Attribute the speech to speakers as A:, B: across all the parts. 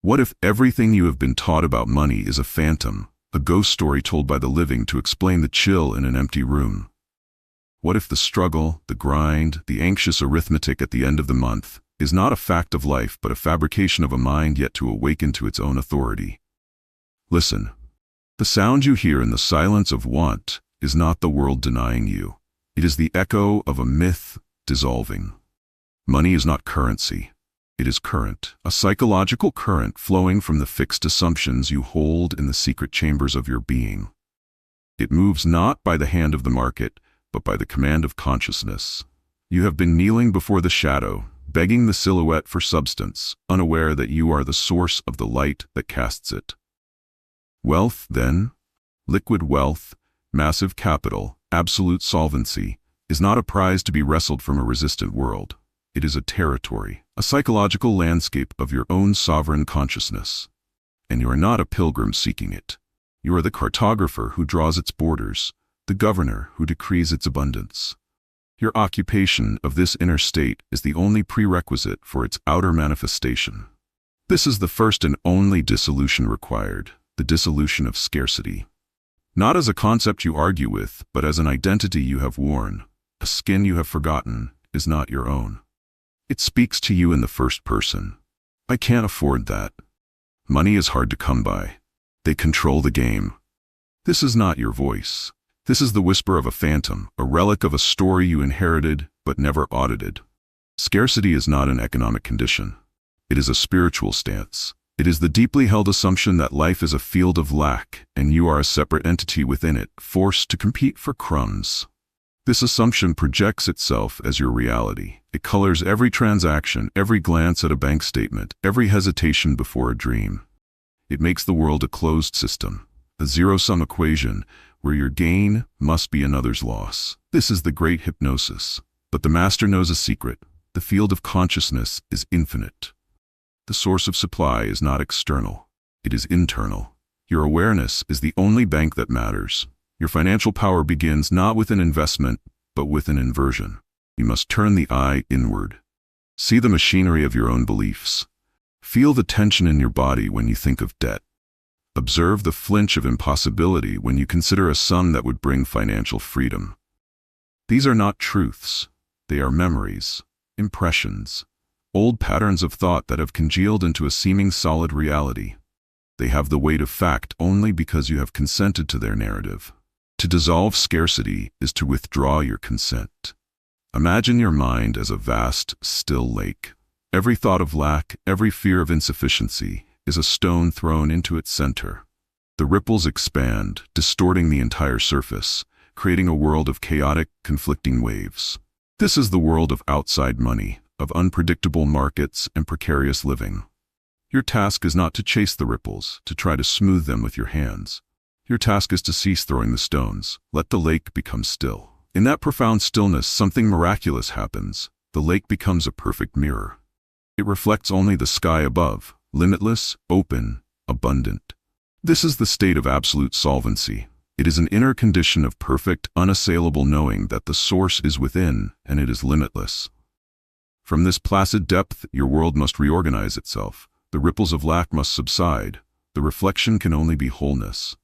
A: What if everything you have been taught about money is a phantom, a ghost story told by the living to explain the chill in an empty room? What if the struggle, the grind, the anxious arithmetic at the end of the month is not a fact of life but a fabrication of a mind yet to awaken to its own authority? Listen. The sound you hear in the silence of want is not the world denying you. It is the echo of a myth dissolving. Money is not currency. It is current, a psychological current flowing from the fixed assumptions you hold in the secret chambers of your being. It moves not by the hand of the market, but by the command of consciousness. You have been kneeling before the shadow, begging the silhouette for substance, unaware that you are the source of the light that casts it. Wealth, then, liquid wealth, massive capital, absolute solvency, is not a prize to be wrestled from a resistant world. It is a territory, a psychological landscape of your own sovereign consciousness. And you are not a pilgrim seeking it. You are the cartographer who draws its borders, the governor who decrees its abundance. Your occupation of this inner state is the only prerequisite for its outer manifestation. This is the first and only dissolution required, the dissolution of scarcity. Not as a concept you argue with, but as an identity you have worn, a skin you have forgotten, is not your own. It speaks to you in the first person. I can't afford that. Money is hard to come by. They control the game. This is not your voice. This is the whisper of a phantom, a relic of a story you inherited but never audited. Scarcity is not an economic condition. It is a spiritual stance. It is the deeply held assumption that life is a field of lack, and you are a separate entity within it, forced to compete for crumbs. This assumption projects itself as your reality. It colors every transaction, every glance at a bank statement, every hesitation before a dream. It makes the world a closed system, a zero-sum equation where your gain must be another's loss. This is the great hypnosis. But the master knows a secret. The field of consciousness is infinite. The source of supply is not external. It is internal. Your awareness is the only bank that matters. Your financial power begins not with an investment, but with an inversion. You must turn the eye inward. See the machinery of your own beliefs. Feel the tension in your body when you think of debt. Observe the flinch of impossibility when you consider a sum that would bring financial freedom. These are not truths. They are memories, impressions, old patterns of thought that have congealed into a seeming solid reality. They have the weight of fact only because you have consented to their narrative. To dissolve scarcity is to withdraw your consent. Imagine your mind as a vast, still lake. Every thought of lack, every fear of insufficiency, is a stone thrown into its center. The ripples expand, distorting the entire surface, creating a world of chaotic, conflicting waves. This is the world of outside money, of unpredictable markets and precarious living. Your task is not to chase the ripples, to try to smooth them with your hands. Your task is to cease throwing the stones. Let the lake become still. In that profound stillness, something miraculous happens. The lake becomes a perfect mirror. It reflects only the sky above, limitless, open, abundant. This is the state of absolute solvency. It is an inner condition of perfect, unassailable knowing that the source is within and it is limitless. From this placid depth, your world must reorganize itself. The ripples of lack must subside. The reflection can only be wholeness.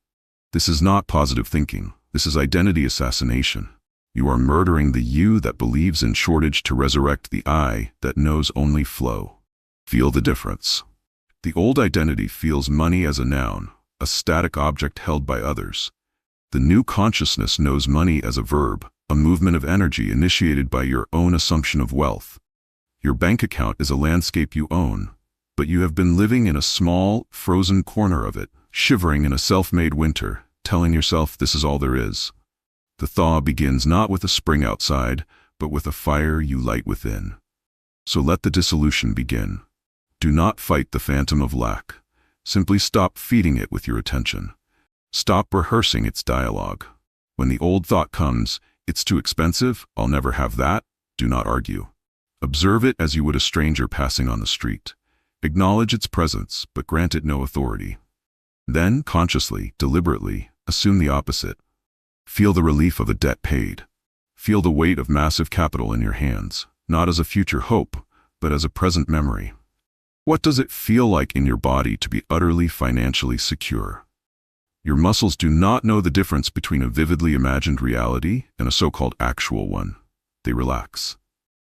A: This is not positive thinking. This is identity assassination. You are murdering the you that believes in shortage to resurrect the I that knows only flow. Feel the difference. The old identity feels money as a noun, a static object held by others. The new consciousness knows money as a verb, a movement of energy initiated by your own assumption of wealth. Your bank account is a landscape you own, but you have been living in a small, frozen corner of it, shivering in a self-made winter, telling yourself this is all there is. The thaw begins not with a spring outside, but with a fire you light within. So let the dissolution begin. Do not fight the phantom of lack. Simply stop feeding it with your attention. Stop rehearsing its dialogue. When the old thought comes, it's too expensive, I'll never have that, do not argue. Observe it as you would a stranger passing on the street. Acknowledge its presence, but grant it no authority. Then, consciously, deliberately, assume the opposite. Feel the relief of a debt paid. Feel the weight of massive capital in your hands, not as a future hope, but as a present memory. What does it feel like in your body to be utterly financially secure? Your muscles do not know the difference between a vividly imagined reality and a so-called actual one. They relax.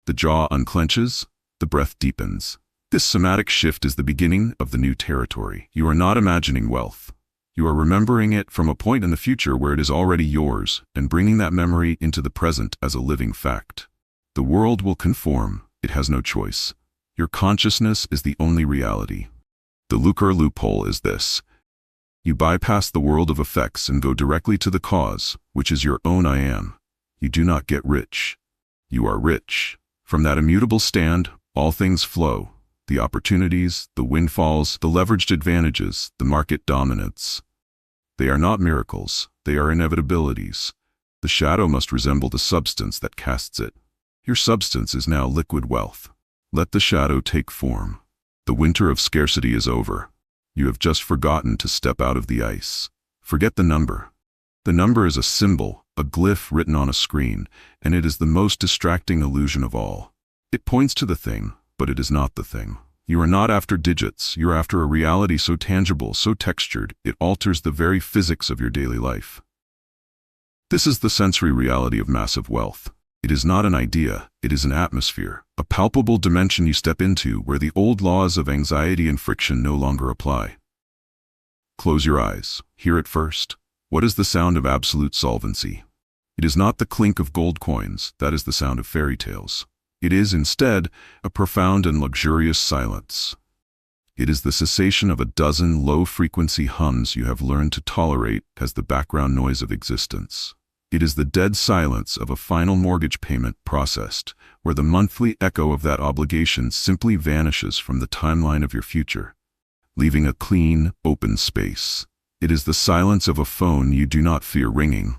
A: The jaw unclenches, the breath deepens. This somatic shift is the beginning of the new territory. You are not imagining wealth. You are remembering it from a point in the future where it is already yours and bringing that memory into the present as a living fact. The world will conform. It has no choice. Your consciousness is the only reality. The Lucre loophole is this. You bypass the world of effects and go directly to the cause, which is your own I am. You do not get rich. You are rich. From that immutable stand, all things flow. The opportunities, the windfalls, the leveraged advantages, the market dominance. They are not miracles. They are inevitabilities. The shadow must resemble the substance that casts it. Your substance is now liquid wealth. Let the shadow take form. The winter of scarcity is over. You have just forgotten to step out of the ice. Forget the number. The number is a symbol, a glyph written on a screen, and it is the most distracting illusion of all. It points to the thing, but it is not the thing. You are not after digits. You are after a reality so tangible, so textured, it alters the very physics of your daily life. This is the sensory reality of massive wealth. It is not an idea, it is an atmosphere, a palpable dimension you step into where the old laws of anxiety and friction no longer apply. Close your eyes. Hear it first. What is the sound of absolute solvency? It is not the clink of gold coins, that is the sound of fairy tales. It is, instead, a profound and luxurious silence. It is the cessation of a dozen low-frequency hums you have learned to tolerate as the background noise of existence. It is the dead silence of a final mortgage payment processed, where the monthly echo of that obligation simply vanishes from the timeline of your future, leaving a clean, open space. It is the silence of a phone you do not fear ringing,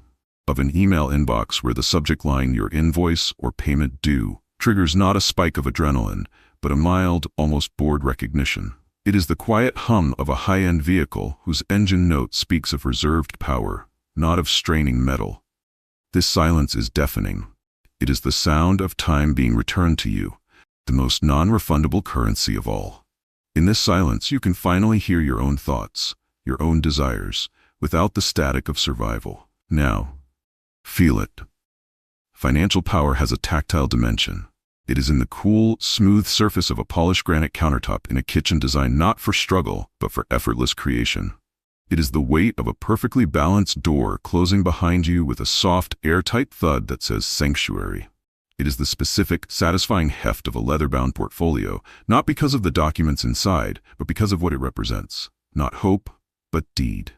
A: of an email inbox where the subject line "your invoice" or "payment due" triggers not a spike of adrenaline, but a mild, almost bored recognition. It is the quiet hum of a high-end vehicle whose engine note speaks of reserved power, not of straining metal. This silence is deafening. It is the sound of time being returned to you, the most non-refundable currency of all. In this silence, you can finally hear your own thoughts, your own desires, without the static of survival. Now, feel it. Financial power has a tactile dimension. It is in the cool, smooth surface of a polished granite countertop in a kitchen designed not for struggle, but for effortless creation. It is the weight of a perfectly balanced door closing behind you with a soft, airtight thud that says sanctuary. It is the specific, satisfying heft of a leather-bound portfolio, not because of the documents inside, but because of what it represents. Not hope, but deed.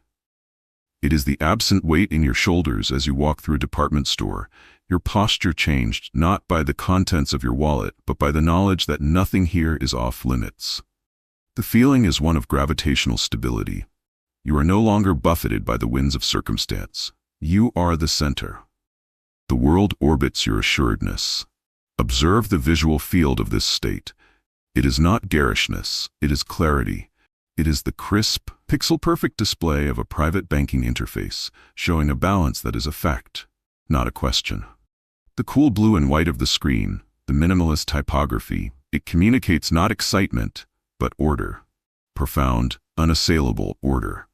A: It is the absent weight in your shoulders as you walk through a department store, your posture changed not by the contents of your wallet, but by the knowledge that nothing here is off limits. The feeling is one of gravitational stability. You are no longer buffeted by the winds of circumstance. You are the center. The world orbits your assuredness. Observe the visual field of this state. It is not garishness, it is clarity. It is the crisp, pixel-perfect display of a private banking interface, showing a balance that is a fact, not a question. The cool blue and white of the screen, the minimalist typography, it communicates not excitement, but order. Profound, unassailable order.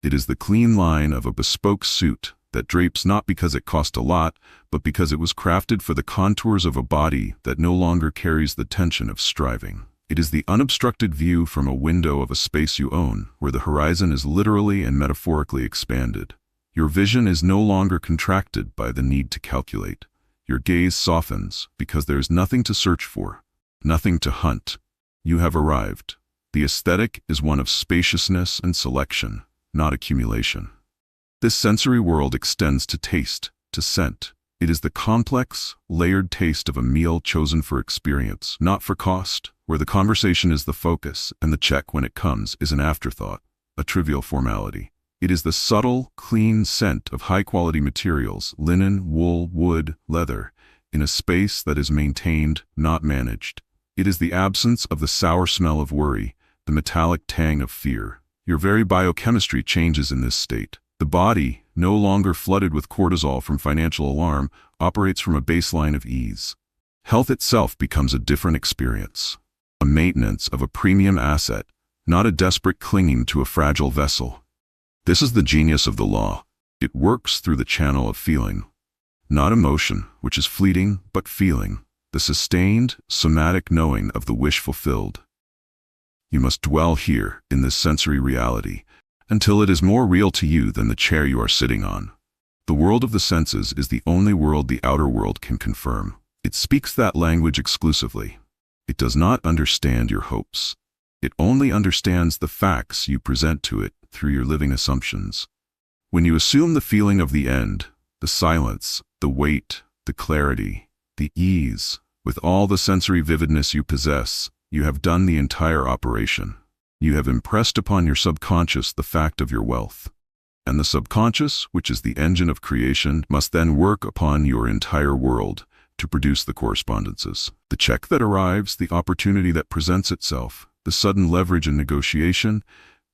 A: It is the clean line of a bespoke suit that drapes not because it cost a lot, but because it was crafted for the contours of a body that no longer carries the tension of striving. It is the unobstructed view from a window of a space you own, where the horizon is literally and metaphorically expanded. Your vision is no longer contracted by the need to calculate. Your gaze softens because there is nothing to search for, nothing to hunt. You have arrived. The aesthetic is one of spaciousness and selection, not accumulation. This sensory world extends to taste, to scent. It is the complex, layered taste of a meal chosen for experience, not for cost, where the conversation is the focus and the check when it comes is an afterthought, a trivial formality. It is the subtle, clean scent of high-quality materials, linen, wool, wood, leather, in a space that is maintained, not managed. It is the absence of the sour smell of worry, the metallic tang of fear. Your very biochemistry changes in this state. The body, no longer flooded with cortisol from financial alarm, operates from a baseline of ease. Health itself becomes a different experience. a maintenance of a premium asset, not a desperate clinging to a fragile vessel. This is the genius of the law. It works through the channel of feeling. Not emotion, which is fleeting, but feeling, the sustained, somatic knowing of the wish fulfilled. You must dwell here, in this sensory reality, until it is more real to you than the chair you are sitting on. The world of the senses is the only world the outer world can confirm. It speaks that language exclusively. It does not understand your hopes. It only understands the facts you present to it through your living assumptions. When you assume the feeling of the end, the silence, the weight, the clarity, the ease, with all the sensory vividness you possess, you have done the entire operation. You have impressed upon your subconscious the fact of your wealth. And the subconscious, which is the engine of creation, must then work upon your entire world to produce the correspondences. The check that arrives, the opportunity that presents itself, the sudden leverage in negotiation,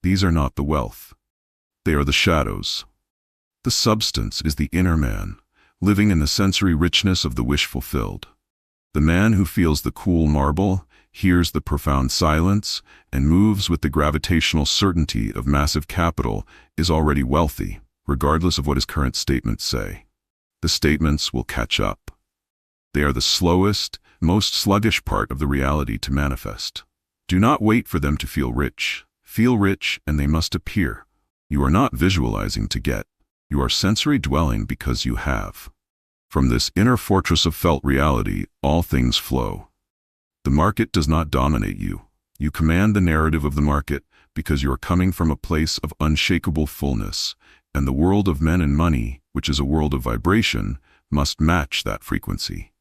A: these are not the wealth. They are the shadows. The substance is the inner man, living in the sensory richness of the wish fulfilled. The man who feels the cool marble, hears the profound silence, and moves with the gravitational certainty of massive capital is already wealthy, regardless of what his current statements say. The statements will catch up. They are the slowest, most sluggish part of the reality to manifest. Do not wait for them to feel rich. Feel rich, and they must appear. You are not visualizing to get. You are sensory dwelling because you have. From this inner fortress of felt reality, all things flow. The market does not dominate you. You command the narrative of the market because you are coming from a place of unshakable fullness, and the world of men and money, which is a world of vibration, must match that frequency.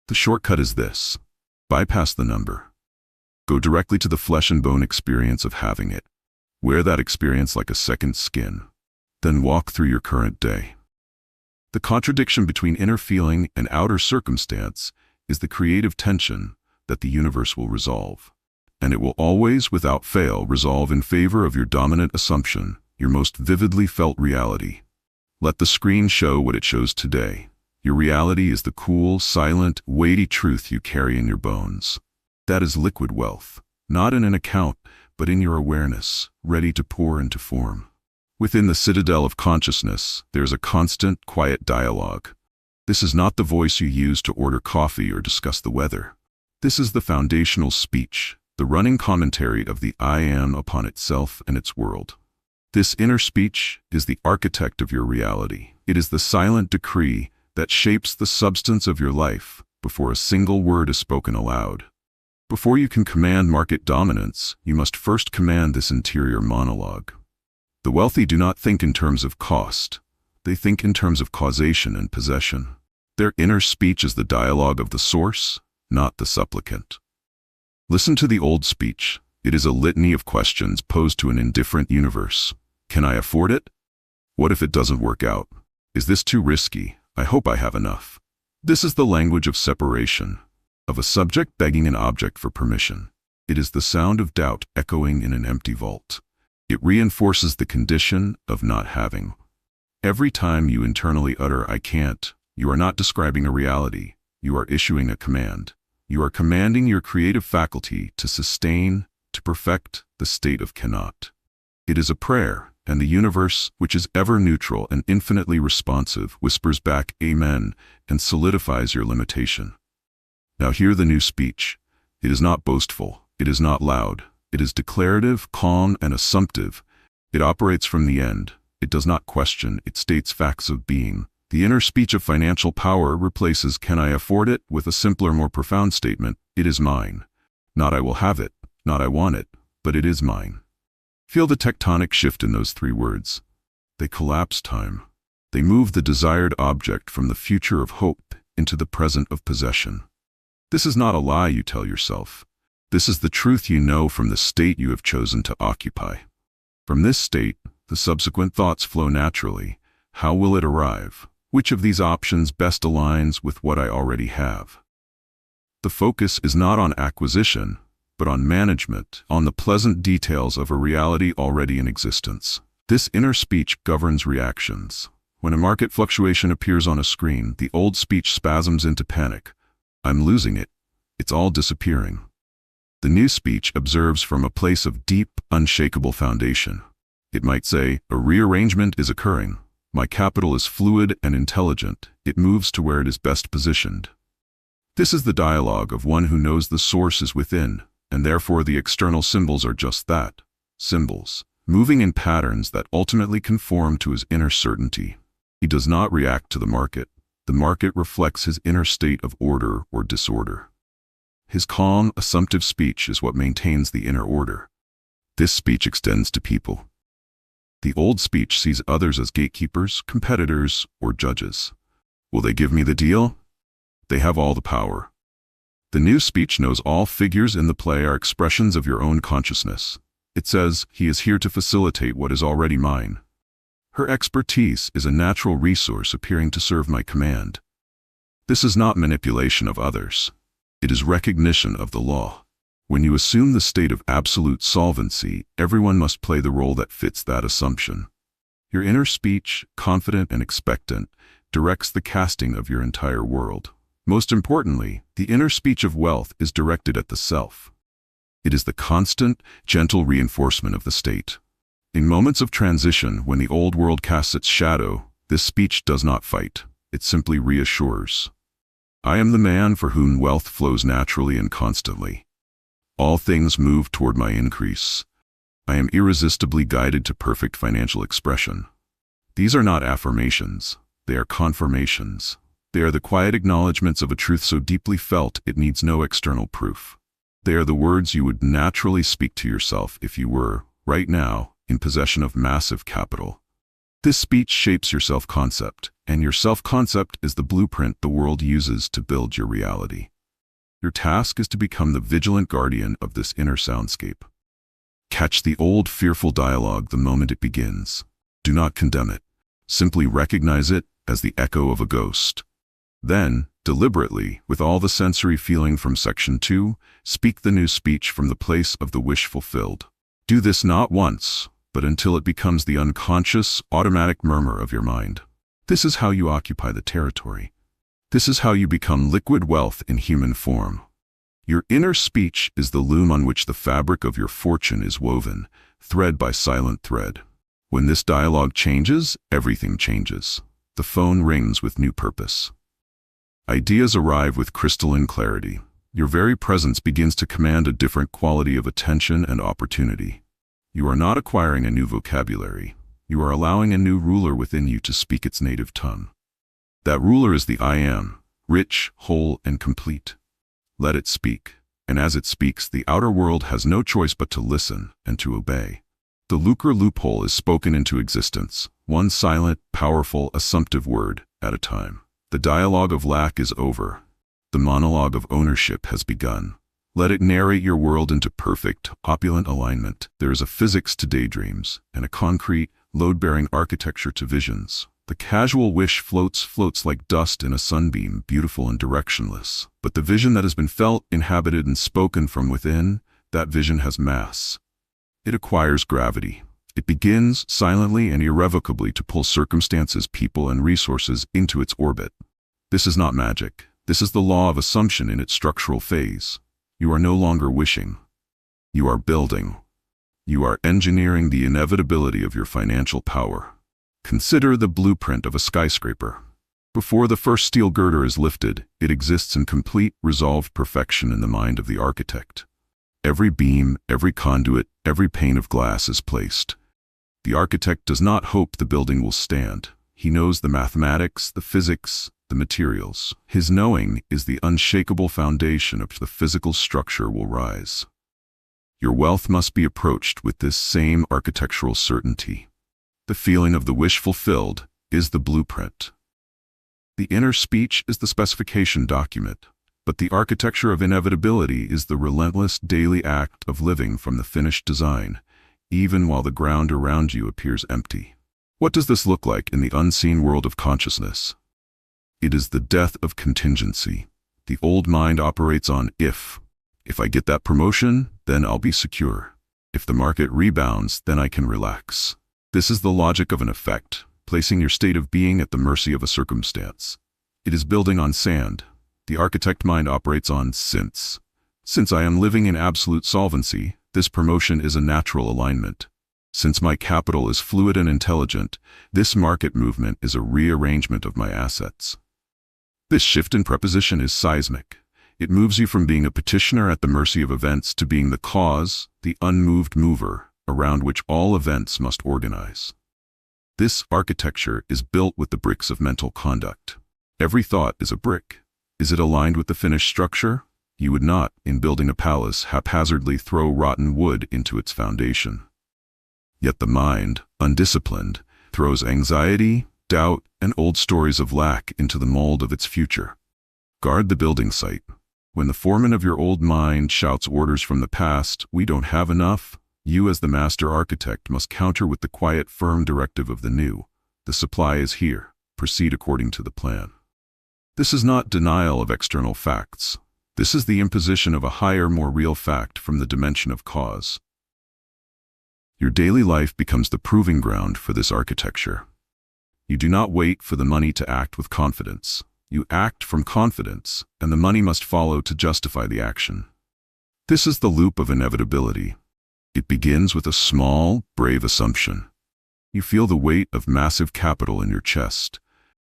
A: The shortcut is this: bypass the number. Go directly to the flesh and bone experience of having it. Wear that experience like a second skin. Then walk through your current day. The contradiction between inner feeling and outer circumstance is the creative tension that the universe will resolve. And it will always, without fail, resolve in favor of your dominant assumption, your most vividly felt reality. Let the screen show what it shows today. Your reality is the cool, silent, weighty truth you carry in your bones. That is liquid wealth, not in an account, but in your awareness, ready to pour into form. Within the citadel of consciousness, there is a constant, quiet dialogue. This is not the voice you use to order coffee or discuss the weather. This is the foundational speech, the running commentary of the I Am upon itself and its world. This inner speech is the architect of your reality. It is the silent decree that shapes the substance of your life before a single word is spoken aloud. Before you can command market dominance, you must first command this interior monologue. The wealthy do not think in terms of cost. They think in terms of causation and possession. Their inner speech is the dialogue of the source, not the supplicant. Listen to the old speech. It is a litany of questions posed to an indifferent universe. Can I afford it? What if it doesn't work out? Is this too risky? I hope I have enough. This is the language of separation, of a subject begging an object for permission. It is the sound of doubt echoing in an empty vault. It reinforces the condition of not having. Every time you internally utter "I can't," you are not describing a reality. You are issuing a command. You are commanding your creative faculty to sustain, to perfect the state of cannot. It is a prayer, and the universe, which is ever neutral and infinitely responsive, whispers back "Amen" and solidifies your limitation. Now hear the new speech. It is not boastful. It is not loud. It is declarative, calm, and assumptive. It operates from the end. It does not question. It states facts of being. The inner speech of financial power replaces "Can I afford it?" with a simpler, more profound statement: "It is mine." Not "I will have it," not "I want it," but "It is mine." Feel the tectonic shift in those three words. They collapse time. They move the desired object from the future of hope into the present of possession. This is not a lie you tell yourself. This is the truth you know from the state you have chosen to occupy. From this state, the subsequent thoughts flow naturally. How will it arrive? Which of these options best aligns with what I already have? The focus is not on acquisition, but on management, on the pleasant details of a reality already in existence. This inner speech governs reactions. When a market fluctuation appears on a screen, the old speech spasms into panic. I'm losing it. It's all disappearing. The new speech observes from a place of deep, unshakable foundation. It might say, a rearrangement is occurring. My capital is fluid and intelligent. It moves to where it is best positioned. This is the dialogue of one who knows the source is within, and therefore the external symbols are just that, symbols, moving in patterns that ultimately conform to his inner certainty. He does not react to the market. The market reflects his inner state of order or disorder. His calm, assumptive speech is what maintains the inner order. This speech extends to people. The old speech sees others as gatekeepers, competitors, or judges. Will they give me the deal? They have all the power. The new speech knows all figures in the play are expressions of your own consciousness. It says, he is here to facilitate what is already mine. Her expertise is a natural resource appearing to serve my command. This is not manipulation of others. It is recognition of the law. When you assume the state of absolute solvency, everyone must play the role that fits that assumption. Your inner speech, confident and expectant, directs the casting of your entire world. Most importantly, the inner speech of wealth is directed at the self. It is the constant, gentle reinforcement of the state. In moments of transition, when the old world casts its shadow, this speech does not fight. It simply reassures. I am the man for whom wealth flows naturally and constantly. All things move toward my increase. I am irresistibly guided to perfect financial expression. These are not affirmations. They are confirmations. They are the quiet acknowledgments of a truth so deeply felt it needs no external proof. They are the words you would naturally speak to yourself if you were, right now, in possession of massive capital. This speech shapes your self-concept, and your self-concept is the blueprint the world uses to build your reality. Your task is to become the vigilant guardian of this inner soundscape. Catch the old fearful dialogue the moment it begins. Do not condemn it. Simply recognize it as the echo of a ghost. Then, deliberately, with all the sensory feeling from Section 2, speak the new speech from the place of the wish fulfilled. Do this not once, but until it becomes the unconscious, automatic murmur of your mind. This is how you occupy the territory. This is how you become liquid wealth in human form. Your inner speech is the loom on which the fabric of your fortune is woven, thread by silent thread. When this dialogue changes, everything changes. The phone rings with new purpose. Ideas arrive with crystalline clarity. Your very presence begins to command a different quality of attention and opportunity. You are not acquiring a new vocabulary. You are allowing a new ruler within you to speak its native tongue. That ruler is the I am, rich, whole, and complete. Let it speak, and as it speaks, the outer world has no choice but to listen and to obey. The Lucre Loophole is spoken into existence, one silent, powerful, assumptive word at a time. The dialogue of lack is over. The monologue of ownership has begun. Let it narrate your world into perfect, opulent alignment. There is a physics to daydreams, and a concrete, load-bearing architecture to visions. The casual wish floats like dust in a sunbeam, beautiful and directionless. But the vision that has been felt, inhabited, and spoken from within, that vision has mass. It acquires gravity. It begins, silently and irrevocably, to pull circumstances, people, and resources into its orbit. This is not magic. This is the law of assumption in its structural phase. You are no longer wishing. You are building. You are engineering the inevitability of your financial power. Consider the blueprint of a skyscraper. Before the first steel girder is lifted, it exists in complete, resolved perfection in the mind of the architect. Every beam, every conduit, every pane of glass is placed. The architect does not hope the building will stand. He knows the mathematics, the physics, the materials. His knowing is the unshakable foundation of which the physical structure will rise. Your wealth must be approached with this same architectural certainty. The feeling of the wish fulfilled is the blueprint. The inner speech is the specification document, but the architecture of inevitability is the relentless daily act of living from the finished design, even while the ground around you appears empty. What does this look like in the unseen world of consciousness? It is the death of contingency. The old mind operates on if. If I get that promotion, then I'll be secure. If the market rebounds, then I can relax. This is the logic of an effect, placing your state of being at the mercy of a circumstance. It is building on sand. The architect mind operates on since. Since I am living in absolute solvency, this promotion is a natural alignment. Since my capital is fluid and intelligent, this market movement is a rearrangement of my assets. This shift in preposition is seismic. It moves you from being a petitioner at the mercy of events to being the cause, the unmoved mover, around which all events must organize. This architecture is built with the bricks of mental conduct. Every thought is a brick. Is it aligned with the finished structure? You would not, in building a palace, haphazardly throw rotten wood into its foundation. Yet the mind, undisciplined, throws anxiety, doubt, and old stories of lack into the mold of its future. Guard the building site. When the foreman of your old mind shouts orders from the past, "We don't have enough," you as the master architect must counter with the quiet, firm directive of the new. The supply is here. Proceed according to the plan. This is not denial of external facts. This is the imposition of a higher, more real fact from the dimension of cause. Your daily life becomes the proving ground for this architecture. You do not wait for the money to act with confidence. You act from confidence, and the money must follow to justify the action. This is the loop of inevitability. It begins with a small, brave assumption. You feel the weight of massive capital in your chest.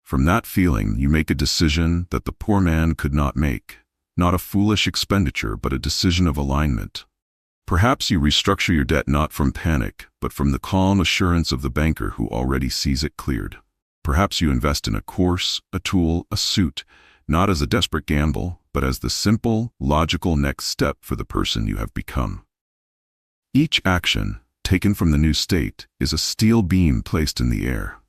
A: From that feeling, you make a decision that the poor man could not make. Not a foolish expenditure, but a decision of alignment. Perhaps you restructure your debt not from panic, but from the calm assurance of the banker who already sees it cleared. Perhaps you invest in a course, a tool, a suit, not as a desperate gamble, but as the simple, logical next step for the person you have become. Each action, taken from the new state, is a steel beam placed in the air.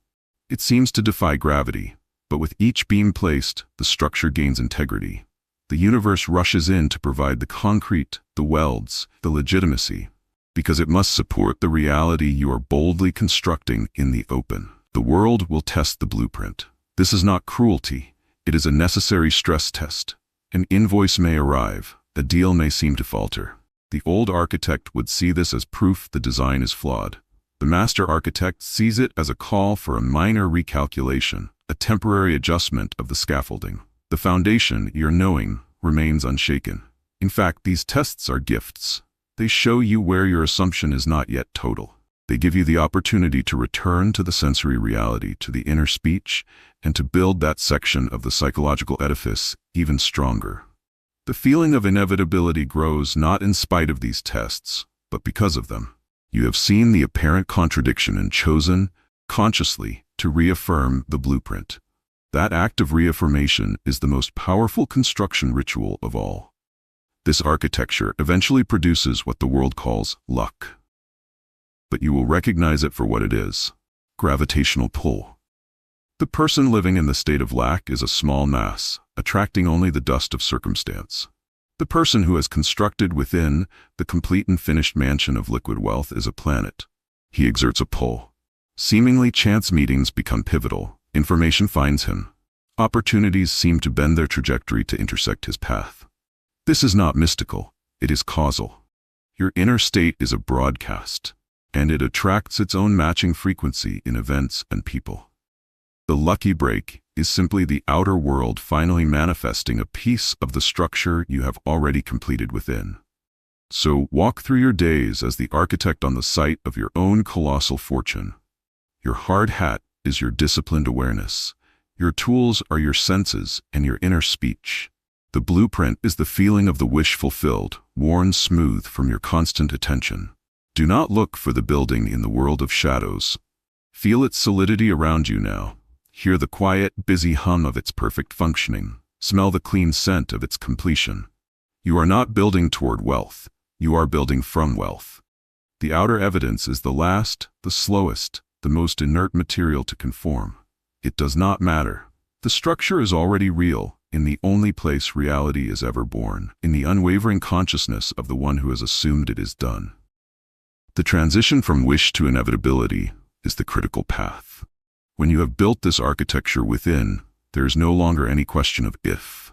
A: It seems to defy gravity, but with each beam placed, the structure gains integrity. The universe rushes in to provide the concrete, the welds, the legitimacy, because it must support the reality you are boldly constructing in the open. The world will test the blueprint. This is not cruelty. It is a necessary stress test. An invoice may arrive. A deal may seem to falter. The old architect would see this as proof the design is flawed. The master architect sees it as a call for a minor recalculation, a temporary adjustment of the scaffolding. The foundation, your knowing, remains unshaken. In fact, these tests are gifts. They show you where your assumption is not yet total. They give you the opportunity to return to the sensory reality, to the inner speech, and to build that section of the psychological edifice even stronger. The feeling of inevitability grows not in spite of these tests, but because of them. You have seen the apparent contradiction and chosen, consciously, to reaffirm the blueprint. That act of reaffirmation is the most powerful construction ritual of all. This architecture eventually produces what the world calls luck. But you will recognize it for what it is: gravitational pull. The person living in the state of lack is a small mass, attracting only the dust of circumstance. The person who has constructed within the complete and finished mansion of liquid wealth is a planet. He exerts a pull. Seemingly chance meetings become pivotal. Information finds him. Opportunities seem to bend their trajectory to intersect his path. This is not mystical. It is causal. Your inner state is a broadcast, and it attracts its own matching frequency in events and people. The lucky break is simply the outer world finally manifesting a piece of the structure you have already completed within. So walk through your days as the architect on the site of your own colossal fortune. Your hard hat is your disciplined awareness. Your tools are your senses and your inner speech. The blueprint is the feeling of the wish fulfilled, worn smooth from your constant attention. Do not look for the building in the world of shadows. Feel its solidity around you now. Hear the quiet, busy hum of its perfect functioning. Smell the clean scent of its completion. You are not building toward wealth. You are building from wealth. The outer evidence is the last, the slowest, the most inert material to conform. It does not matter. The structure is already real, in the only place reality is ever born, in the unwavering consciousness of the one who has assumed it is done. The transition from wish to inevitability is the critical path. When you have built this architecture within, there is no longer any question of if.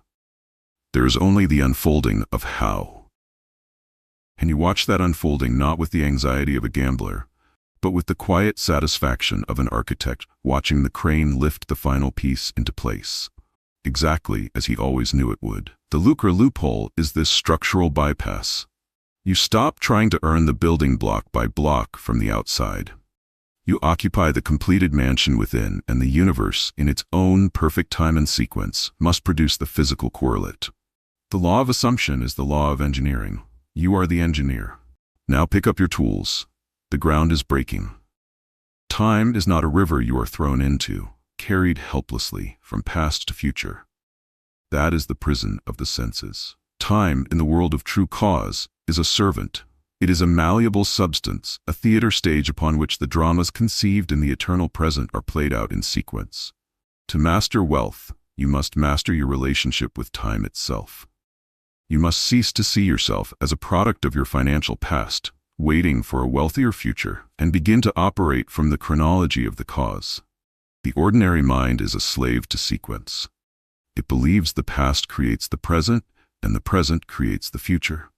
A: There is only the unfolding of how. And you watch that unfolding not with the anxiety of a gambler, but with the quiet satisfaction of an architect watching the crane lift the final piece into place. exactly as he always knew it would. The Lucre loophole is this structural bypass. You stop trying to earn the building block by block from the outside. You occupy the completed mansion within, and the universe, in its own perfect time and sequence, must produce the physical correlate. The law of assumption is the law of engineering. You are the engineer. Now pick up your tools. The ground is breaking. Time is not a river you are thrown into, carried helplessly from past to future. That is the prison of the senses. Time, in the world of true cause, is a servant. It is a malleable substance, a theater stage upon which the dramas conceived in the eternal present are played out in sequence. To master wealth, you must master your relationship with time itself. You must cease to see yourself as a product of your financial past, waiting for a wealthier future, and begin to operate from the chronology of the cause. The ordinary mind is a slave to sequence. It believes the past creates the present, and the present creates the future.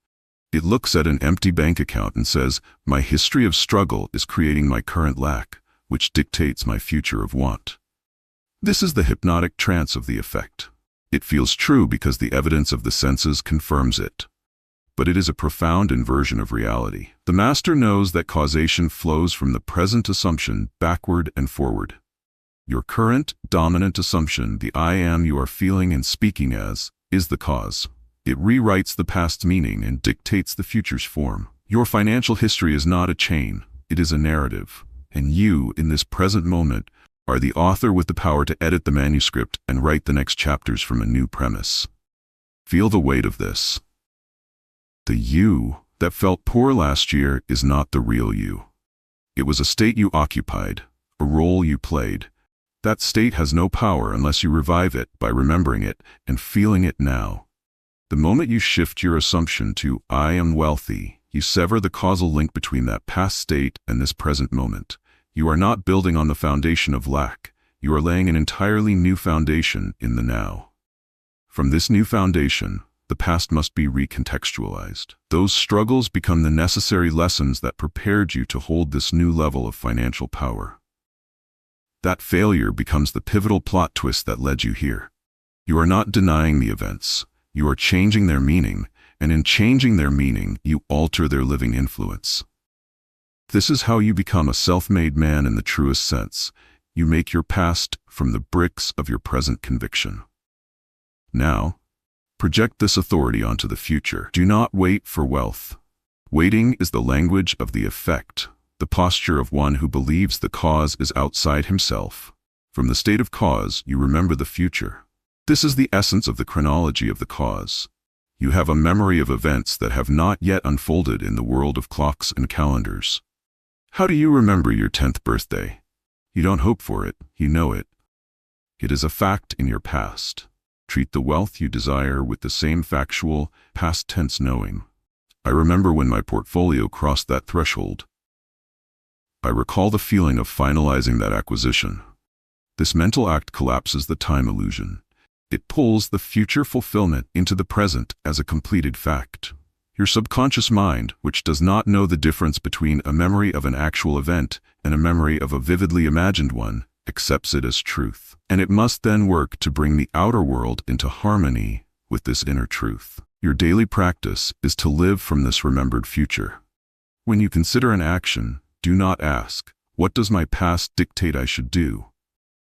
A: It looks at an empty bank account and says, my history of struggle is creating my current lack, which dictates my future of want. This is the hypnotic trance of the effect. It feels true because the evidence of the senses confirms it. But it is a profound inversion of reality. The master knows that causation flows from the present assumption backward and forward. Your current, dominant assumption, the I am you are feeling and speaking as, is the cause. It rewrites the past's meaning and dictates the future's form. Your financial history is not a chain, it is a narrative. And you, in this present moment, are the author with the power to edit the manuscript and write the next chapters from a new premise. Feel the weight of this. The you that felt poor last year is not the real you. It was a state you occupied, a role you played. That state has no power unless you revive it by remembering it and feeling it now. The moment you shift your assumption to I am wealthy, you sever the causal link between that past state and this present moment. You are not building on the foundation of lack. You are laying an entirely new foundation in the now. From this new foundation, the past must be recontextualized. Those struggles become the necessary lessons that prepared you to hold this new level of financial power. That failure becomes the pivotal plot twist that led you here. You are not denying the events. You are changing their meaning, and in changing their meaning, you alter their living influence. This is how you become a self-made man in the truest sense. You make your past from the bricks of your present conviction. Now, project this authority onto the future. Do not wait for wealth. Waiting is the language of the effect, the posture of one who believes the cause is outside himself. From the state of cause, you remember the future. This is the essence of the chronology of the cause. You have a memory of events that have not yet unfolded in the world of clocks and calendars. How do you remember your 10th birthday? You don't hope for it, you know it. It is a fact in your past. Treat the wealth you desire with the same factual, past tense knowing. I remember when my portfolio crossed that threshold. I recall the feeling of finalizing that acquisition. This mental act collapses the time illusion. It pulls the future fulfillment into the present as a completed fact. Your subconscious mind, which does not know the difference between a memory of an actual event and a memory of a vividly imagined one, accepts it as truth. And it must then work to bring the outer world into harmony with this inner truth. Your daily practice is to live from this remembered future. When you consider an action, do not ask, what does my past dictate I should do?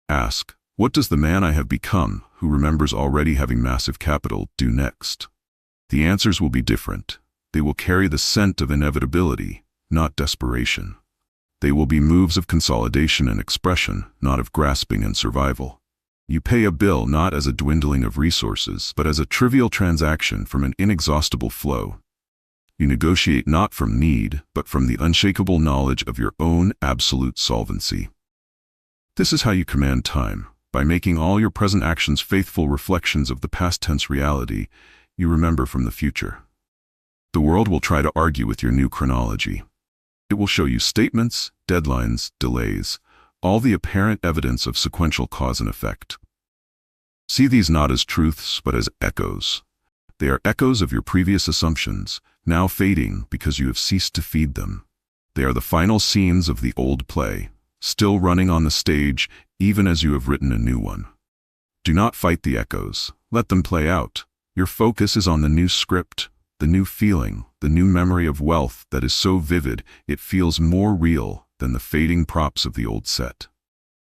A: Ask, what does the man I have become, who remembers already having massive capital, do next? The answers will be different. They will carry the scent of inevitability, not desperation. They will be moves of consolidation and expression, not of grasping and survival. You pay a bill not as a dwindling of resources, but as a trivial transaction from an inexhaustible flow. You negotiate not from need, but from the unshakable knowledge of your own absolute solvency. This is how you command time. By making all your present actions faithful reflections of the past tense reality you remember from the future. The world will try to argue with your new chronology. It will show you statements, deadlines, delays, all the apparent evidence of sequential cause and effect. See these not as truths, but as echoes. They are echoes of your previous assumptions, now fading because you have ceased to feed them. They are the final scenes of the old play, still running on the stage even as you have written a new one. Do not fight the echoes. Let them play out. Your focus is on the new script, the new feeling, the new memory of wealth that is so vivid it feels more real than the fading props of the old set.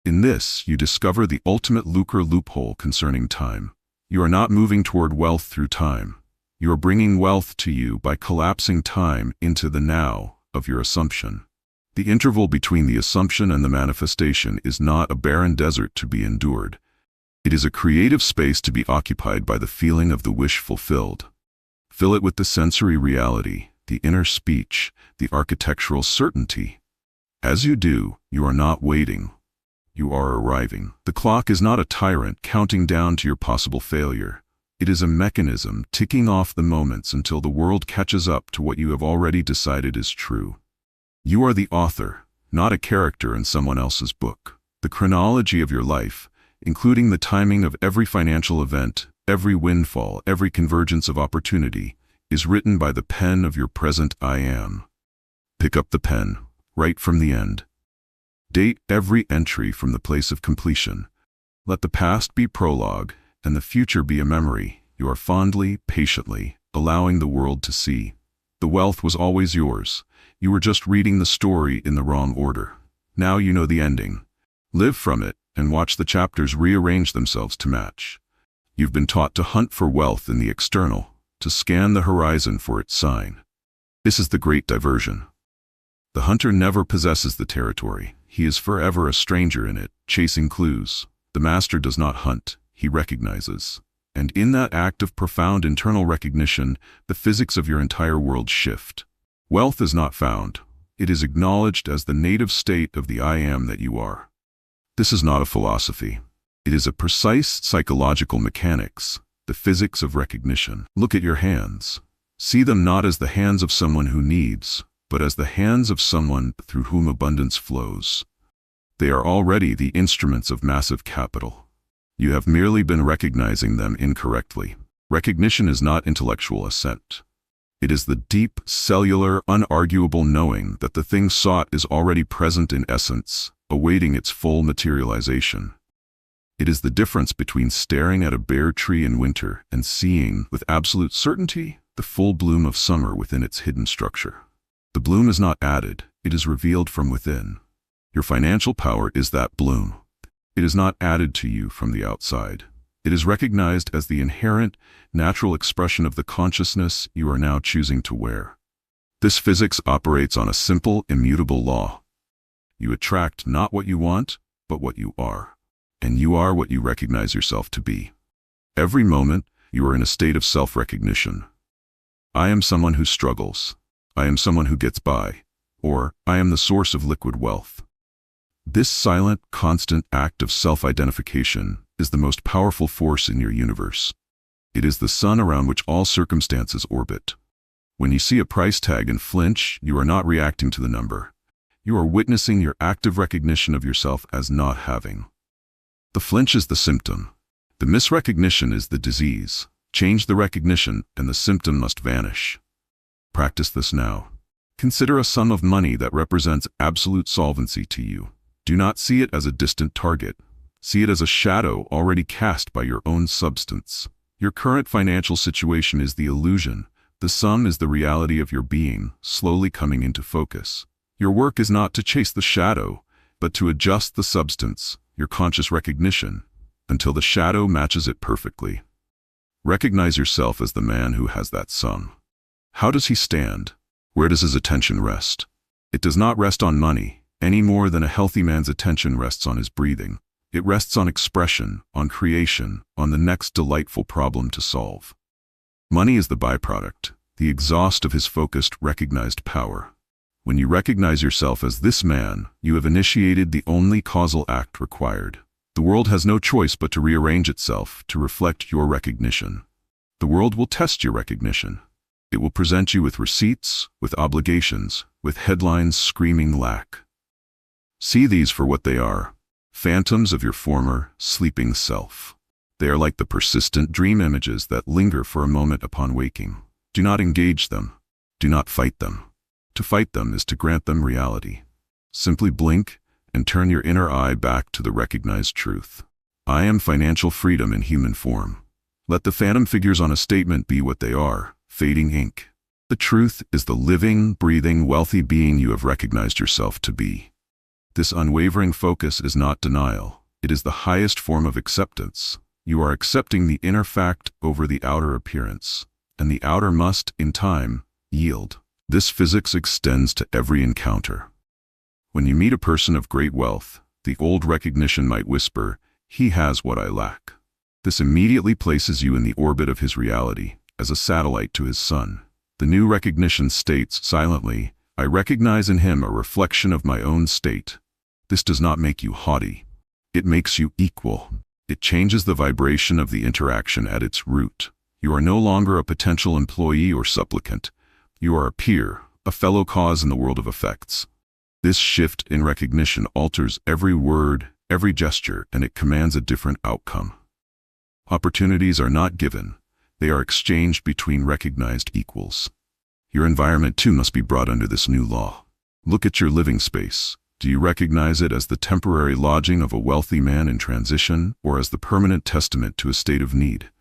A: In this, you discover the ultimate lucre loophole concerning time. You are not moving toward wealth through time. You are bringing wealth to you by collapsing time into the now of your assumption. The interval between the assumption and the manifestation is not a barren desert to be endured. It is a creative space to be occupied by the feeling of the wish fulfilled. Fill it with the sensory reality, the inner speech, the architectural certainty. As you do, you are not waiting. You are arriving. The clock is not a tyrant counting down to your possible failure. It is a mechanism ticking off the moments until the world catches up to what you have already decided is true. You are the author, not a character in someone else's book. The chronology of your life, including the timing of every financial event, every windfall, every convergence of opportunity, is written by the pen of your present I am. Pick up the pen, right from the end. Date every entry from the place of completion. Let the past be prologue, and the future be a memory you are fondly, patiently, allowing the world to see. The wealth was always yours. You were just reading the story in the wrong order. Now you know the ending. Live from it, and watch the chapters rearrange themselves to match. You've been taught to hunt for wealth in the external, to scan the horizon for its sign. This is the great diversion. The hunter never possesses the territory. He is forever a stranger in it, chasing clues. The master does not hunt, he recognizes. And in that act of profound internal recognition, the physics of your entire world shift. Wealth is not found. It is acknowledged as the native state of the I am that you are. This is not a philosophy. It is a precise psychological mechanics, the physics of recognition. Look at your hands. See them not as the hands of someone who needs, but as the hands of someone through whom abundance flows. They are already the instruments of massive capital. You have merely been recognizing them incorrectly. Recognition is not intellectual assent. It is the deep, cellular, unarguable knowing that the thing sought is already present in essence, awaiting its full materialization. It is the difference between staring at a bare tree in winter and seeing, with absolute certainty, the full bloom of summer within its hidden structure. The bloom is not added, it is revealed from within. Your financial power is that bloom. It is not added to you from the outside. It is recognized as the inherent, natural expression of the consciousness you are now choosing to wear. This physics operates on a simple, immutable law. You attract not what you want, but what you are. And you are what you recognize yourself to be. Every moment, you are in a state of self-recognition. I am someone who struggles. I am someone who gets by. Or, I am the source of liquid wealth. This silent, constant act of self-identification is the most powerful force in your universe. It is the sun around which all circumstances orbit. When you see a price tag and flinch, you are not reacting to the number. You are witnessing your active recognition of yourself as not having. The flinch is the symptom. The misrecognition is the disease. Change the recognition, and the symptom must vanish. Practice this now. Consider a sum of money that represents absolute solvency to you. Do not see it as a distant target. See it as a shadow already cast by your own substance. Your current financial situation is the illusion. The sum is the reality of your being, slowly coming into focus. Your work is not to chase the shadow, but to adjust the substance, your conscious recognition, until the shadow matches it perfectly. Recognize yourself as the man who has that sum. How does he stand? Where does his attention rest? It does not rest on money, any more than a healthy man's attention rests on his breathing. It rests on expression, on creation, on the next delightful problem to solve. Money is the byproduct, the exhaust of his focused, recognized power. When you recognize yourself as this man, you have initiated the only causal act required. The world has no choice but to rearrange itself to reflect your recognition. The world will test your recognition. It will present you with receipts, with obligations, with headlines screaming lack. See these for what they are, phantoms of your former, sleeping self. They are like the persistent dream images that linger for a moment upon waking. Do not engage them. Do not fight them. To fight them is to grant them reality. Simply blink and turn your inner eye back to the recognized truth. I am financial freedom in human form. Let the phantom figures on a statement be what they are, fading ink. The truth is the living, breathing, wealthy being you have recognized yourself to be. This unwavering focus is not denial. It is the highest form of acceptance. You are accepting the inner fact over the outer appearance, and the outer must, in time, yield. This physics extends to every encounter. When you meet a person of great wealth, the old recognition might whisper, "He has what I lack." This immediately places you in the orbit of his reality, as a satellite to his sun. The new recognition states silently, "I recognize in him a reflection of my own state." This does not make you haughty. It makes you equal. It changes the vibration of the interaction at its root. You are no longer a potential employee or supplicant. You are a peer, a fellow cause in the world of effects. This shift in recognition alters every word, every gesture, and it commands a different outcome. Opportunities are not given. They are exchanged between recognized equals. Your environment too must be brought under this new law. Look at your living space. Do you recognize it as the temporary lodging of a wealthy man in transition, or as the permanent testament to a state of need?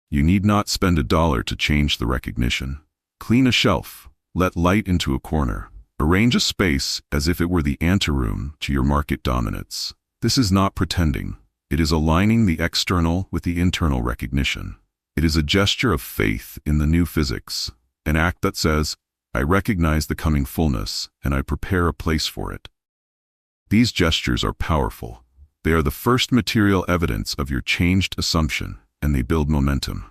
A: You need not spend $1 to change the recognition. Clean a shelf. Let light into a corner. Arrange a space as if it were the anteroom to your market dominance. This is not pretending. It is aligning the external with the internal recognition. It is a gesture of faith in the new physics, an act that says, "I recognize the coming fullness, and I prepare a place for it." These gestures are powerful. They are the first material evidence of your changed assumption, and they build momentum.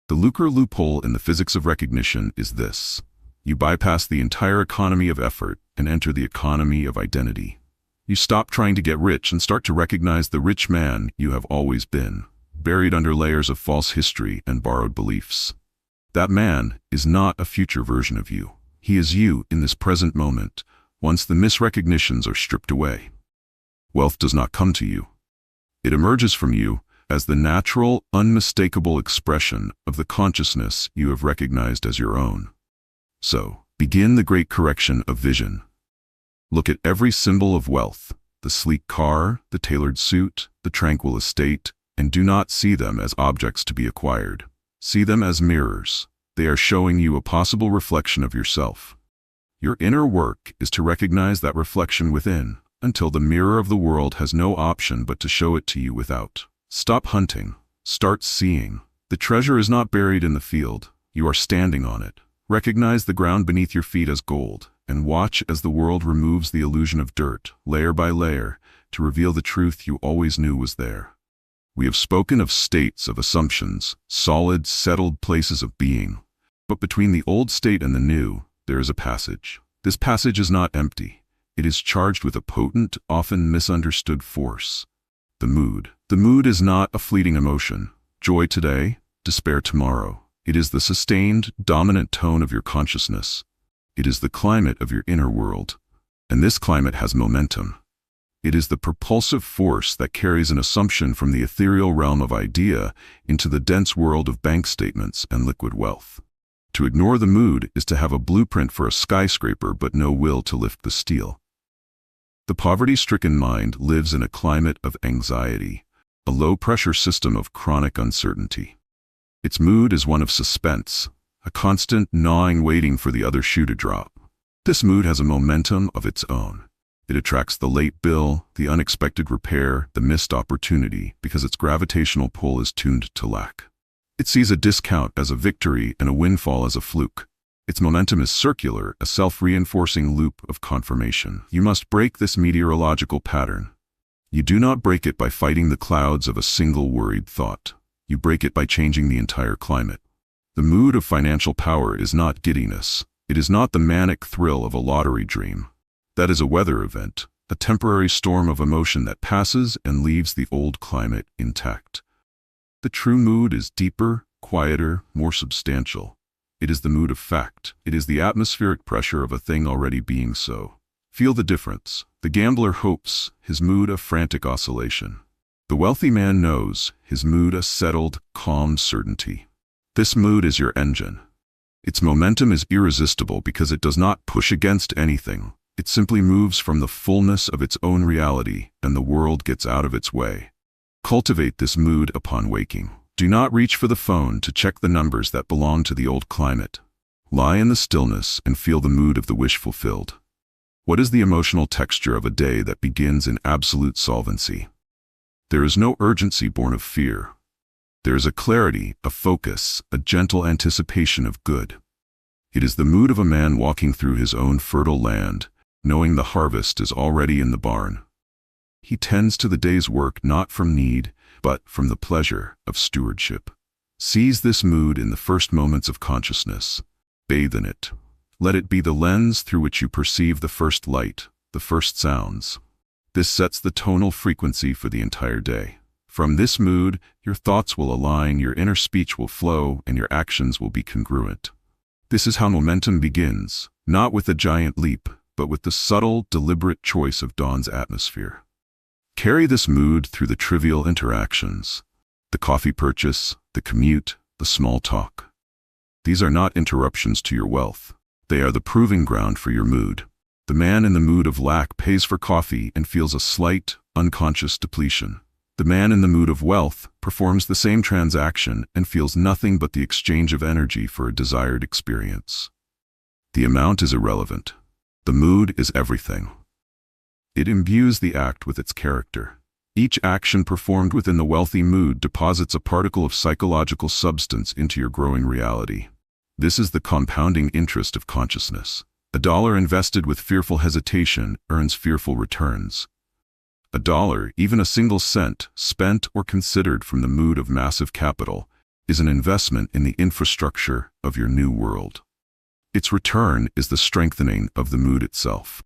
A: The Lucre loophole in the physics of recognition is this. You bypass the entire economy of effort and enter the economy of identity. You stop trying to get rich and start to recognize the rich man you have always been, buried under layers of false history and borrowed beliefs. That man is not a future version of you. He is you in this present moment, once the misrecognitions are stripped away. Wealth does not come to you. It emerges from you as the natural, unmistakable expression of the consciousness you have recognized as your own. So, begin the great correction of vision. Look at every symbol of wealth, the sleek car, the tailored suit, the tranquil estate, and do not see them as objects to be acquired. See them as mirrors. They are showing you a possible reflection of yourself. Your inner work is to recognize that reflection within, until the mirror of the world has no option but to show it to you without. Stop hunting. Start seeing. The treasure is not buried in the field. You are standing on it. Recognize the ground beneath your feet as gold, and watch as the world removes the illusion of dirt, layer by layer, to reveal the truth you always knew was there. We have spoken of states of assumptions, solid, settled places of being. But between the old state and the new, there is a passage. This passage is not empty. It is charged with a potent, often misunderstood force. The mood. The mood is not a fleeting emotion. Joy today, despair tomorrow. It is the sustained, dominant tone of your consciousness. It is the climate of your inner world. And this climate has momentum. It is the propulsive force that carries an assumption from the ethereal realm of idea into the dense world of bank statements and liquid wealth. To ignore the mood is to have a blueprint for a skyscraper but no will to lift the steel. The poverty-stricken mind lives in a climate of anxiety, a low-pressure system of chronic uncertainty. Its mood is one of suspense, a constant gnawing waiting for the other shoe to drop. This mood has a momentum of its own. It attracts the late bill, the unexpected repair, the missed opportunity, because its gravitational pull is tuned to lack. It sees a discount as a victory and a windfall as a fluke. Its momentum is circular, a self-reinforcing loop of confirmation. You must break this meteorological pattern. You do not break it by fighting the clouds of a single worried thought. You break it by changing the entire climate. The mood of financial power is not giddiness. It is not the manic thrill of a lottery dream. That is a weather event, a temporary storm of emotion that passes and leaves the old climate intact. The true mood is deeper, quieter, more substantial. It is the mood of fact. It is the atmospheric pressure of a thing already being so. Feel the difference. The gambler hopes, his mood a frantic oscillation. The wealthy man knows, his mood a settled, calm certainty. This mood is your engine. Its momentum is irresistible because it does not push against anything. It simply moves from the fullness of its own reality, and the world gets out of its way. Cultivate this mood upon waking. Do not reach for the phone to check the numbers that belong to the old climate. Lie in the stillness and feel the mood of the wish fulfilled. What is the emotional texture of a day that begins in absolute solvency? There is no urgency born of fear. There is a clarity, a focus, a gentle anticipation of good. It is the mood of a man walking through his own fertile land, knowing the harvest is already in the barn. He tends to the day's work not from need, but from the pleasure of stewardship. Seize this mood in the first moments of consciousness. Bathe in it. Let it be the lens through which you perceive the first light, the first sounds. This sets the tonal frequency for the entire day. From this mood, your thoughts will align, your inner speech will flow, and your actions will be congruent. This is how momentum begins, not with a giant leap, but with the subtle, deliberate choice of dawn's atmosphere. Carry this mood through the trivial interactions, the coffee purchase, the commute, the small talk. These are not interruptions to your wealth. They are the proving ground for your mood. The man in the mood of lack pays for coffee and feels a slight, unconscious depletion. The man in the mood of wealth performs the same transaction and feels nothing but the exchange of energy for a desired experience. The amount is irrelevant. The mood is everything. It imbues the act with its character. Each action performed within the wealthy mood deposits a particle of psychological substance into your growing reality. This is the compounding interest of consciousness. A dollar invested with fearful hesitation earns fearful returns. A dollar, even a single cent, spent or considered from the mood of massive capital, is an investment in the infrastructure of your new world. Its return is the strengthening of the mood itself.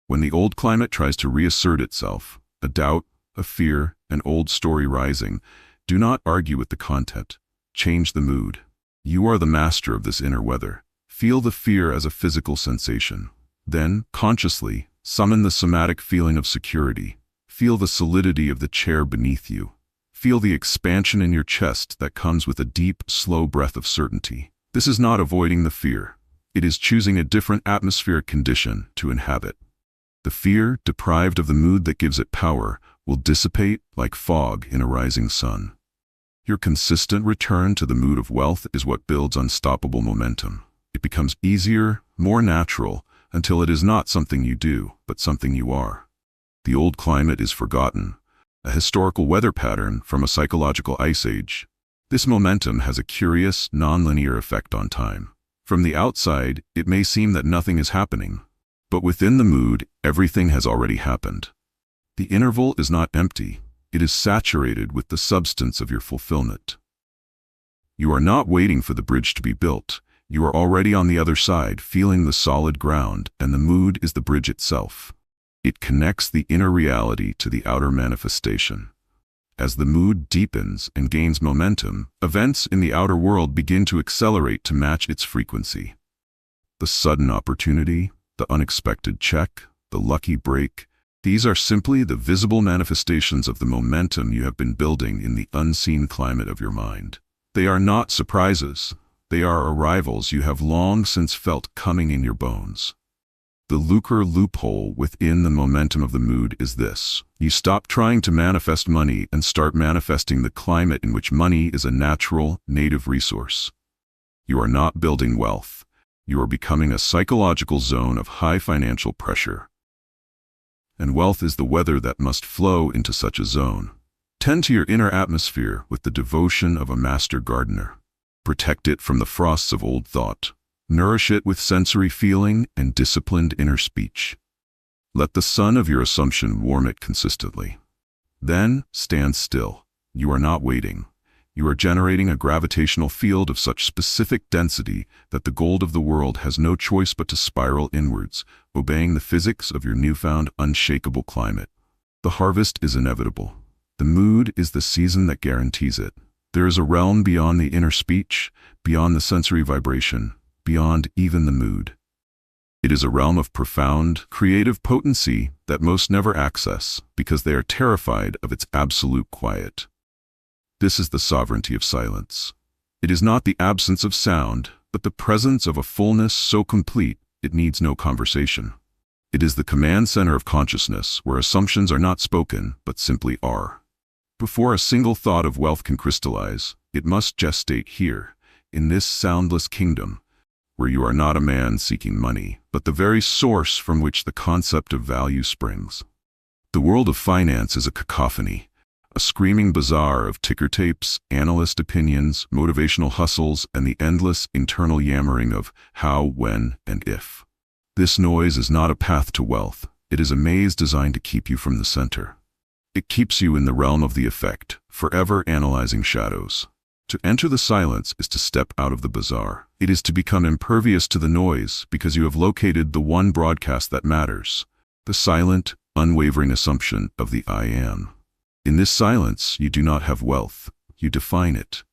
A: When the old climate tries to reassert itself, a doubt, a fear, an old story rising, do not argue with the content. Change the mood. You are the master of this inner weather. Feel the fear as a physical sensation. Then, consciously, summon the somatic feeling of security. Feel the solidity of the chair beneath you. Feel the expansion in your chest that comes with a deep, slow breath of certainty. This is not avoiding the fear. It is choosing a different atmospheric condition to inhabit. The fear, deprived of the mood that gives it power, will dissipate like fog in a rising sun. Your consistent return to the mood of wealth is what builds unstoppable momentum. It becomes easier, more natural, until it is not something you do, but something you are. The old climate is forgotten, a historical weather pattern from a psychological ice age. This momentum has a curious, nonlinear effect on time. From the outside, it may seem that nothing is happening, but within the mood, everything has already happened. The interval is not empty. It is saturated with the substance of your fulfillment. You are not waiting for the bridge to be built. You are already on the other side, feeling the solid ground, and the mood is the bridge itself. It connects the inner reality to the outer manifestation. As the mood deepens and gains momentum, events in the outer world begin to accelerate to match its frequency. The sudden opportunity, the unexpected check, the lucky break, these are simply the visible manifestations of the momentum you have been building in the unseen climate of your mind. They are not surprises. They are arrivals you have long since felt coming in your bones. The lucre loophole within the momentum of the mood is this. You stop trying to manifest money and start manifesting the climate in which money is a natural, native resource. You are not building wealth. You are becoming a psychological zone of high financial pressure. And wealth is the weather that must flow into such a zone. Tend to your inner atmosphere with the devotion of a master gardener. Protect it from the frosts of old thought. Nourish it with sensory feeling and disciplined inner speech. Let the sun of your assumption warm it consistently. Then, stand still. You are not waiting. You are generating a gravitational field of such specific density that the gold of the world has no choice but to spiral inwards, obeying the physics of your newfound unshakable climate. The harvest is inevitable. The mood is the season that guarantees it. There is a realm beyond the inner speech, beyond the sensory vibration, beyond even the mood. It is a realm of profound, creative potency that most never access because they are terrified of its absolute quiet. This is the sovereignty of silence. It is not the absence of sound, but the presence of a fullness so complete it needs no conversation. It is the command center of consciousness, where assumptions are not spoken, but simply are. Before a single thought of wealth can crystallize, it must gestate here, in this soundless kingdom, where you are not a man seeking money, but the very source from which the concept of value springs. The world of finance is a cacophony, a screaming bazaar of ticker tapes, analyst opinions, motivational hustles, and the endless internal yammering of how, when, and if. This noise is not a path to wealth. It is a maze designed to keep you from the center. It keeps you in the realm of the effect, forever analyzing shadows. To enter the silence is to step out of the bazaar. It is to become impervious to the noise because you have located the one broadcast that matters, the silent, unwavering assumption of the I am. In this silence, you do not have wealth. You define it.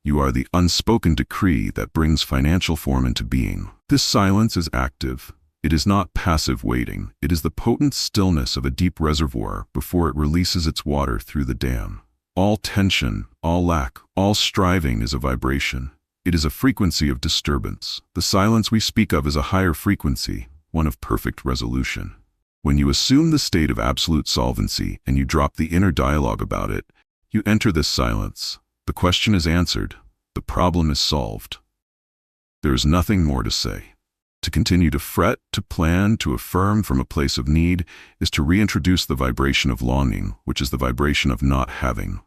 A: You are the unspoken decree that brings financial form into being. This silence is active. It is not passive waiting. It is the potent stillness of a deep reservoir before it releases its water through the dam. All tension, all lack, all striving is a vibration. It is a frequency of disturbance. The silence we speak of is a higher frequency, one of perfect resolution. When you assume the state of absolute solvency and you drop the inner dialogue about it, you enter this silence. The question is answered. The problem is solved. There is nothing more to say. To continue to fret, to plan, to affirm from a place of need is to reintroduce the vibration of longing, which is the vibration of not having.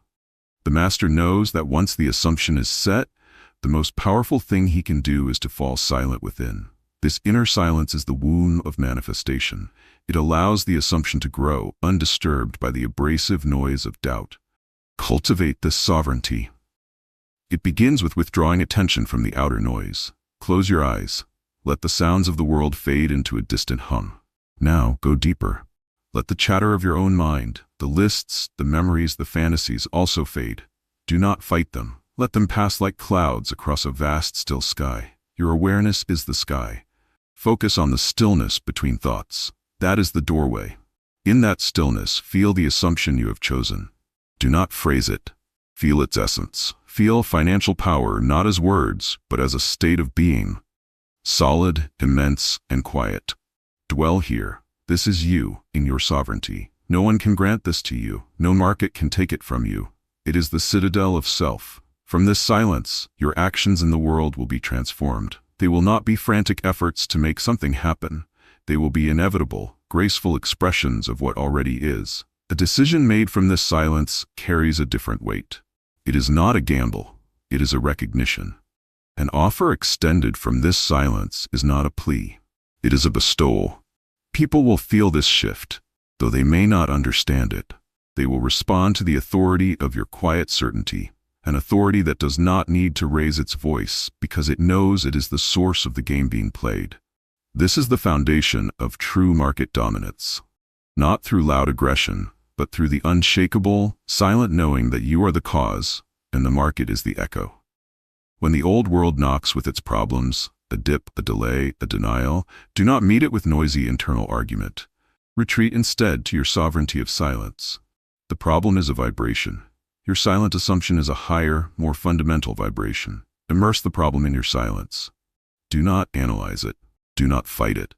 A: The master knows that once the assumption is set, the most powerful thing he can do is to fall silent within. This inner silence is the womb of manifestation. It allows the assumption to grow, undisturbed by the abrasive noise of doubt. Cultivate this sovereignty. It begins with withdrawing attention from the outer noise. Close your eyes. Let the sounds of the world fade into a distant hum. Now, go deeper. Let the chatter of your own mind, the lists, the memories, the fantasies also fade. Do not fight them. Let them pass like clouds across a vast, still sky. Your awareness is the sky. Focus on the stillness between thoughts. That is the doorway. In that stillness, feel the assumption you have chosen. Do not phrase it. Feel its essence. Feel financial power not as words, but as a state of being. Solid, immense, and quiet. Dwell here. This is you, in your sovereignty. No one can grant this to you. No market can take it from you. It is the citadel of self. From this silence, your actions in the world will be transformed. They will not be frantic efforts to make something happen. They will be inevitable, graceful expressions of what already is. A decision made from this silence carries a different weight. It is not a gamble. It is a recognition. An offer extended from this silence is not a plea. It is a bestowal. People will feel this shift, though they may not understand it. They will respond to the authority of your quiet certainty, an authority that does not need to raise its voice because it knows it is the source of the game being played. This is the foundation of true market dominance. Not through loud aggression, but through the unshakable, silent knowing that you are the cause and the market is the echo. When the old world knocks with its problems, a dip, a delay, a denial, do not meet it with noisy internal argument. Retreat instead to your sovereignty of silence. The problem is a vibration. Your silent assumption is a higher, more fundamental vibration. Immerse the problem in your silence. Do not analyze it. Do not fight it.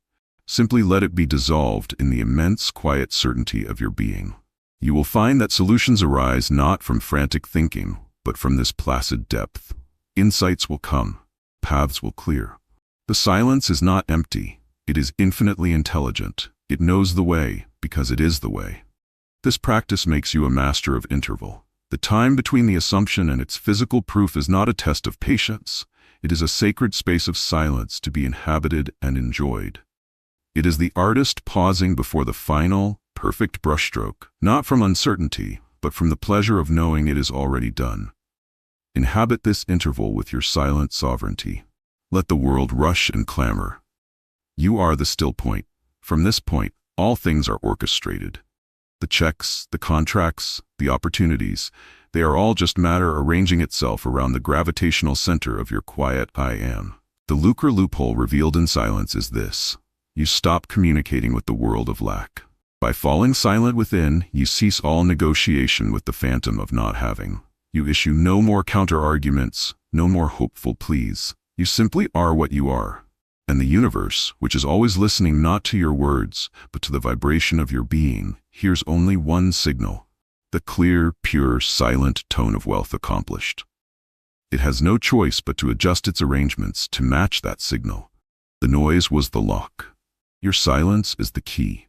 A: Simply let it be dissolved in the immense quiet certainty of your being. You will find that solutions arise not from frantic thinking, but from this placid depth. Insights will come. Paths will clear. The silence is not empty. It is infinitely intelligent. It knows the way because it is the way. This practice makes you a master of interval. The time between the assumption and its physical proof is not a test of patience. It is a sacred space of silence to be inhabited and enjoyed. It is the artist pausing before the final, perfect brushstroke, not from uncertainty, but from the pleasure of knowing it is already done. Inhabit this interval with your silent sovereignty. Let the world rush and clamor. You are the still point. From this point, all things are orchestrated. The checks, the contracts, the opportunities, they are all just matter arranging itself around the gravitational center of your quiet I am. The lucre loophole revealed in silence is this. You stop communicating with the world of lack. By falling silent within, you cease all negotiation with the phantom of not having. You issue no more counter-arguments, no more hopeful pleas. You simply are what you are. And the universe, which is always listening not to your words, but to the vibration of your being, hears only one signal: the clear, pure, silent tone of wealth accomplished. It has no choice but to adjust its arrangements to match that signal. The noise was the lock. Your silence is the key.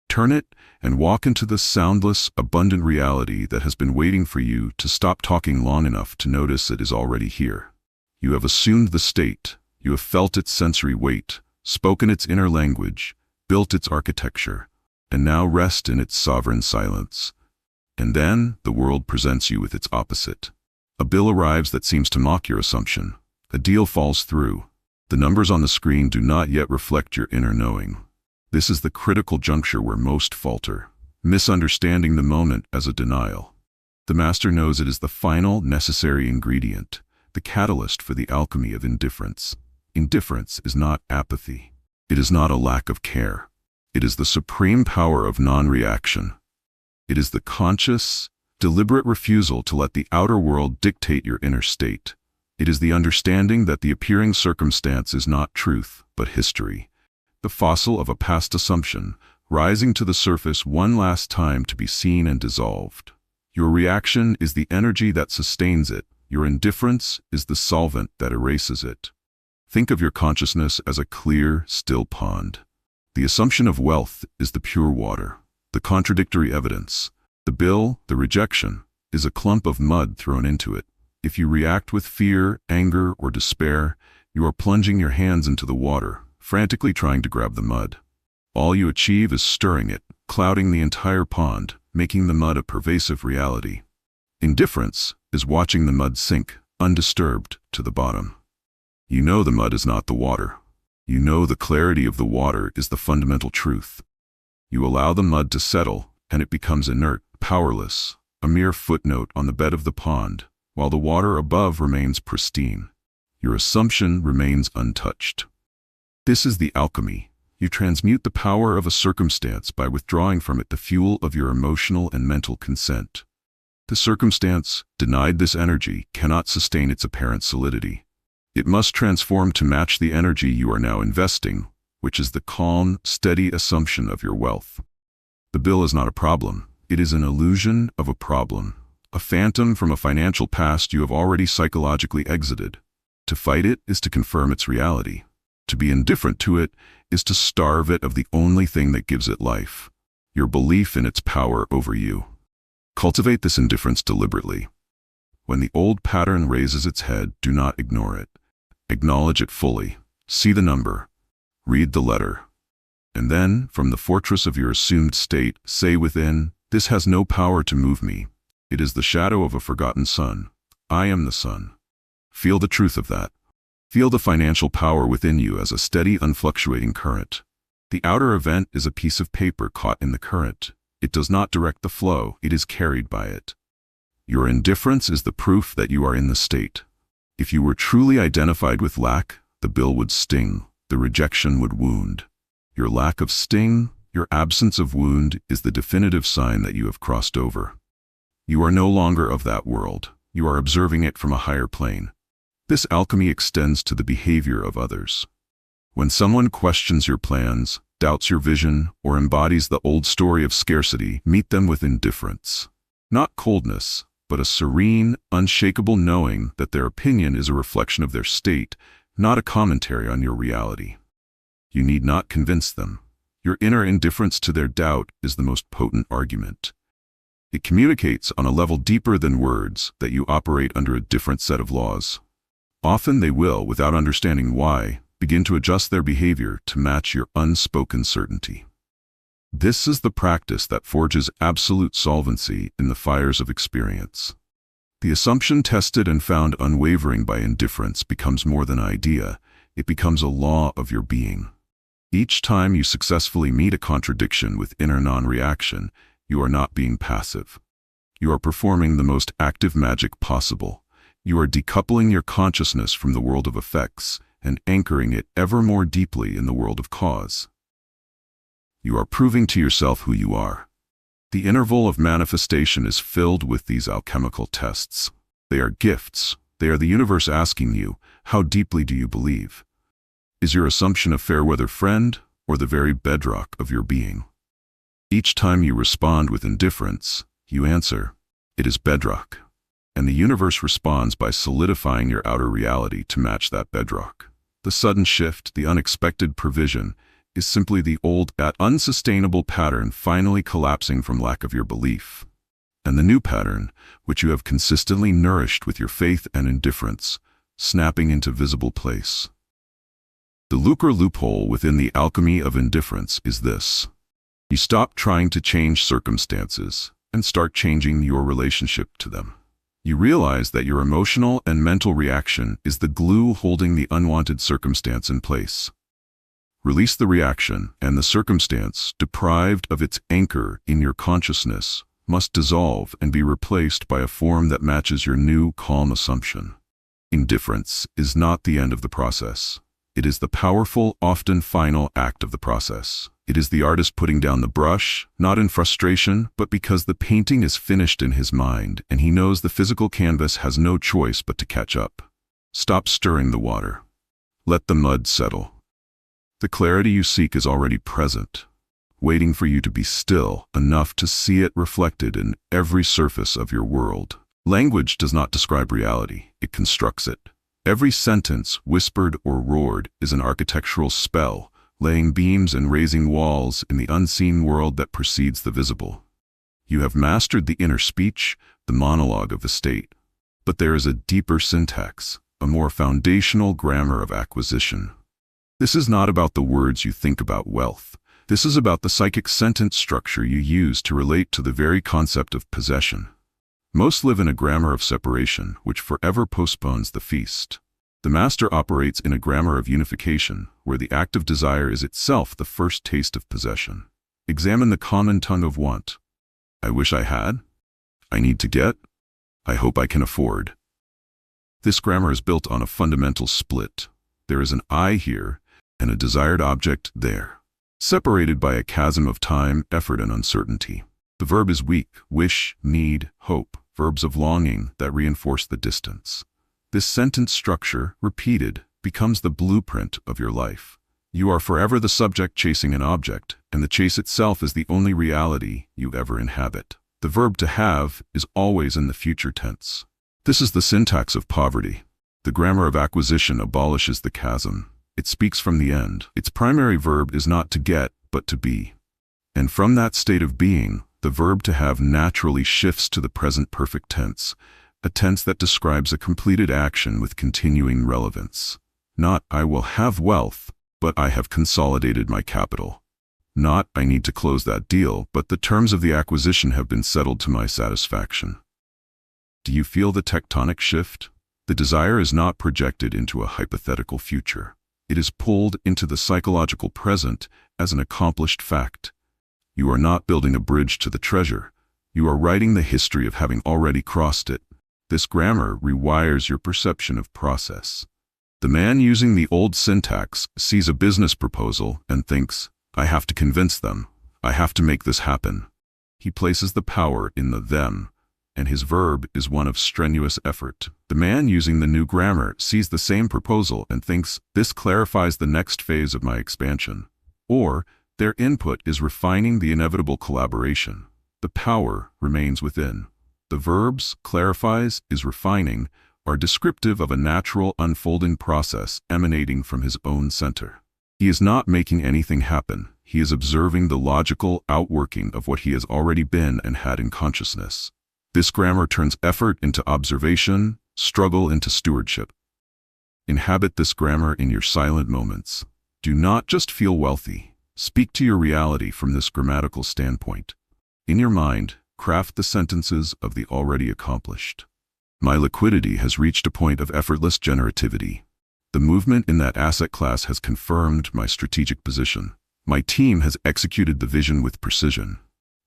A: Turn it and walk into the soundless, abundant reality that has been waiting for you to stop talking long enough to notice it is already here. You have assumed the state. You have felt its sensory weight, spoken its inner language, built its architecture, and now rest in its sovereign silence. And then the world presents you with its opposite. A bill arrives that seems to mock your assumption. A deal falls through. The numbers on the screen do not yet reflect your inner knowing. This is the critical juncture where most falter, misunderstanding the moment as a denial. The master knows it is the final necessary ingredient, the catalyst for the alchemy of indifference. Indifference is not apathy. It is not a lack of care. It is the supreme power of non-reaction. It is the conscious, deliberate refusal to let the outer world dictate your inner state. It is the understanding that the appearing circumstance is not truth, but history, the fossil of a past assumption, rising to the surface one last time to be seen and dissolved. Your reaction is the energy that sustains it. Your indifference is the solvent that erases it. Think of your consciousness as a clear, still pond. The assumption of wealth is the pure water. The contradictory evidence, the bill, the rejection, is a clump of mud thrown into it. If you react with fear, anger, or despair, you are plunging your hands into the water, frantically trying to grab the mud. All you achieve is stirring it, clouding the entire pond, making the mud a pervasive reality. Indifference is watching the mud sink, undisturbed, to the bottom. You know the mud is not the water. You know the clarity of the water is the fundamental truth. You allow the mud to settle, and it becomes inert, powerless, a mere footnote on the bed of the pond, while the water above remains pristine. Your assumption remains untouched. This is the alchemy. You transmute the power of a circumstance by withdrawing from it the fuel of your emotional and mental consent. The circumstance, denied this energy, cannot sustain its apparent solidity. It must transform to match the energy you are now investing, which is the calm, steady assumption of your wealth. The bill is not a problem. It is an illusion of a problem, a phantom from a financial past you have already psychologically exited. To fight it is to confirm its reality. To be indifferent to it is to starve it of the only thing that gives it life, your belief in its power over you. Cultivate this indifference deliberately. When the old pattern raises its head, do not ignore it. Acknowledge it fully. See the number. Read the letter. And then, from the fortress of your assumed state, say within, "This has no power to move me. It is the shadow of a forgotten sun. I am the sun." Feel the truth of that. Feel the financial power within you as a steady, unfluctuating current. The outer event is a piece of paper caught in the current. It does not direct the flow, it is carried by it. Your indifference is the proof that you are in the state. If you were truly identified with lack, the bill would sting, the rejection would wound. Your lack of sting, your absence of wound, is the definitive sign that you have crossed over. You are no longer of that world. You are observing it from a higher plane. This alchemy extends to the behavior of others. When someone questions your plans, doubts your vision, or embodies the old story of scarcity, meet them with indifference. Not coldness, but a serene, unshakable knowing that their opinion is a reflection of their state, not a commentary on your reality. You need not convince them. Your inner indifference to their doubt is the most potent argument. It communicates on a level deeper than words that you operate under a different set of laws. Often they will, without understanding why, begin to adjust their behavior to match your unspoken certainty. This is the practice that forges absolute solvency in the fires of experience. The assumption tested and found unwavering by indifference becomes more than an idea, it becomes a law of your being. Each time you successfully meet a contradiction with inner non-reaction, you are not being passive. You are performing the most active magic possible. You are decoupling your consciousness from the world of effects and anchoring it ever more deeply in the world of cause. You are proving to yourself who you are. The interval of manifestation is filled with these alchemical tests. They are gifts. They are the universe asking you, how deeply do you believe? Is your assumption a fair-weather friend or the very bedrock of your being? Each time you respond with indifference, you answer, "It is bedrock." And the universe responds by solidifying your outer reality to match that bedrock. The sudden shift, the unexpected provision, is simply the old, unsustainable pattern finally collapsing from lack of your belief. And the new pattern, which you have consistently nourished with your faith and indifference, snapping into visible place. The lucre loophole within the alchemy of indifference is this. You stop trying to change circumstances and start changing your relationship to them. You realize that your emotional and mental reaction is the glue holding the unwanted circumstance in place. Release the reaction, and the circumstance, deprived of its anchor in your consciousness, must dissolve and be replaced by a form that matches your new calm assumption. Indifference is not the end of the process. It is the powerful, often final act of the process. It is the artist putting down the brush, not in frustration, but because the painting is finished in his mind and he knows the physical canvas has no choice but to catch up. Stop stirring the water. Let the mud settle. The clarity you seek is already present, waiting for you to be still enough to see it reflected in every surface of your world. Language does not describe reality, it constructs it. Every sentence, whispered or roared, is an architectural spell, laying beams and raising walls in the unseen world that precedes the visible. You have mastered the inner speech, the monologue of the state. But there is a deeper syntax, a more foundational grammar of acquisition. This is not about the words you think about wealth. This is about the psychic sentence structure you use to relate to the very concept of possession. Most live in a grammar of separation, which forever postpones the feast. The master operates in a grammar of unification, where the act of desire is itself the first taste of possession. Examine the common tongue of want. I wish I had. I need to get. I hope I can afford. This grammar is built on a fundamental split. There is an I here and a desired object there, separated by a chasm of time, effort, and uncertainty. The verb is weak, wish, need, hope, verbs of longing that reinforce the distance. This sentence structure, repeated, becomes the blueprint of your life. You are forever the subject chasing an object, and the chase itself is the only reality you ever inhabit. The verb to have is always in the future tense. This is the syntax of poverty. The grammar of acquisition abolishes the chasm. It speaks from the end. Its primary verb is not to get, but to be. And from that state of being, the verb to have naturally shifts to the present perfect tense, a tense that describes a completed action with continuing relevance. Not, I will have wealth, but I have consolidated my capital. Not, I need to close that deal, but the terms of the acquisition have been settled to my satisfaction. Do you feel the tectonic shift? The desire is not projected into a hypothetical future. It is pulled into the psychological present as an accomplished fact. You are not building a bridge to the treasure. You are writing the history of having already crossed it. This grammar rewires your perception of process. The man using the old syntax sees a business proposal and thinks, I have to convince them. I have to make this happen. He places the power in the them, and his verb is one of strenuous effort. The man using the new grammar sees the same proposal and thinks, this clarifies the next phase of my expansion. Or, their input is refining the inevitable collaboration. The power remains within. The verbs, clarifies, is refining, are descriptive of a natural unfolding process emanating from his own center. He is not making anything happen. He is observing the logical outworking of what he has already been and had in consciousness. This grammar turns effort into observation, struggle into stewardship. Inhabit this grammar in your silent moments. Do not just feel wealthy. Speak to your reality from this grammatical standpoint. In your mind, craft the sentences of the already accomplished. My liquidity has reached a point of effortless generativity. The movement in that asset class has confirmed my strategic position. My team has executed the vision with precision.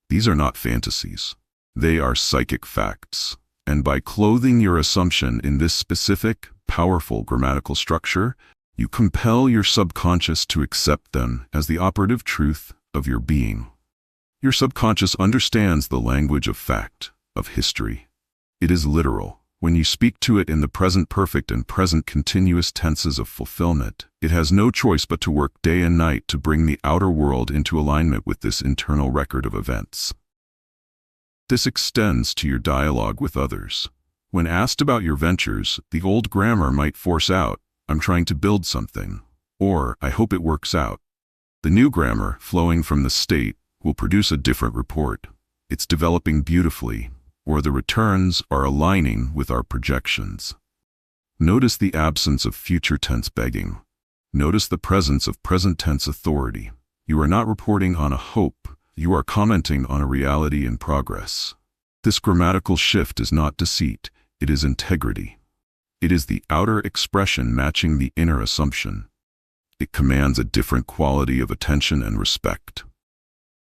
A: These are not fantasies. They are psychic facts. And by clothing your assumption in this specific, powerful grammatical structure, you compel your subconscious to accept them as the operative truth of your being. Your subconscious understands the language of fact, of history. It is literal. When you speak to it in the present perfect and present continuous tenses of fulfillment, it has no choice but to work day and night to bring the outer world into alignment with this internal record of events. This extends to your dialogue with others. When asked about your ventures, the old grammar might force out, "I'm trying to build something," or "I hope it works out." The new grammar, flowing from the state, will produce a different report. It's developing beautifully, or the returns are aligning with our projections. Notice the absence of future tense begging. Notice the presence of present tense authority. You are not reporting on a hope, you are commenting on a reality in progress. This grammatical shift is not deceit, it is integrity. It is the outer expression matching the inner assumption. It commands a different quality of attention and respect.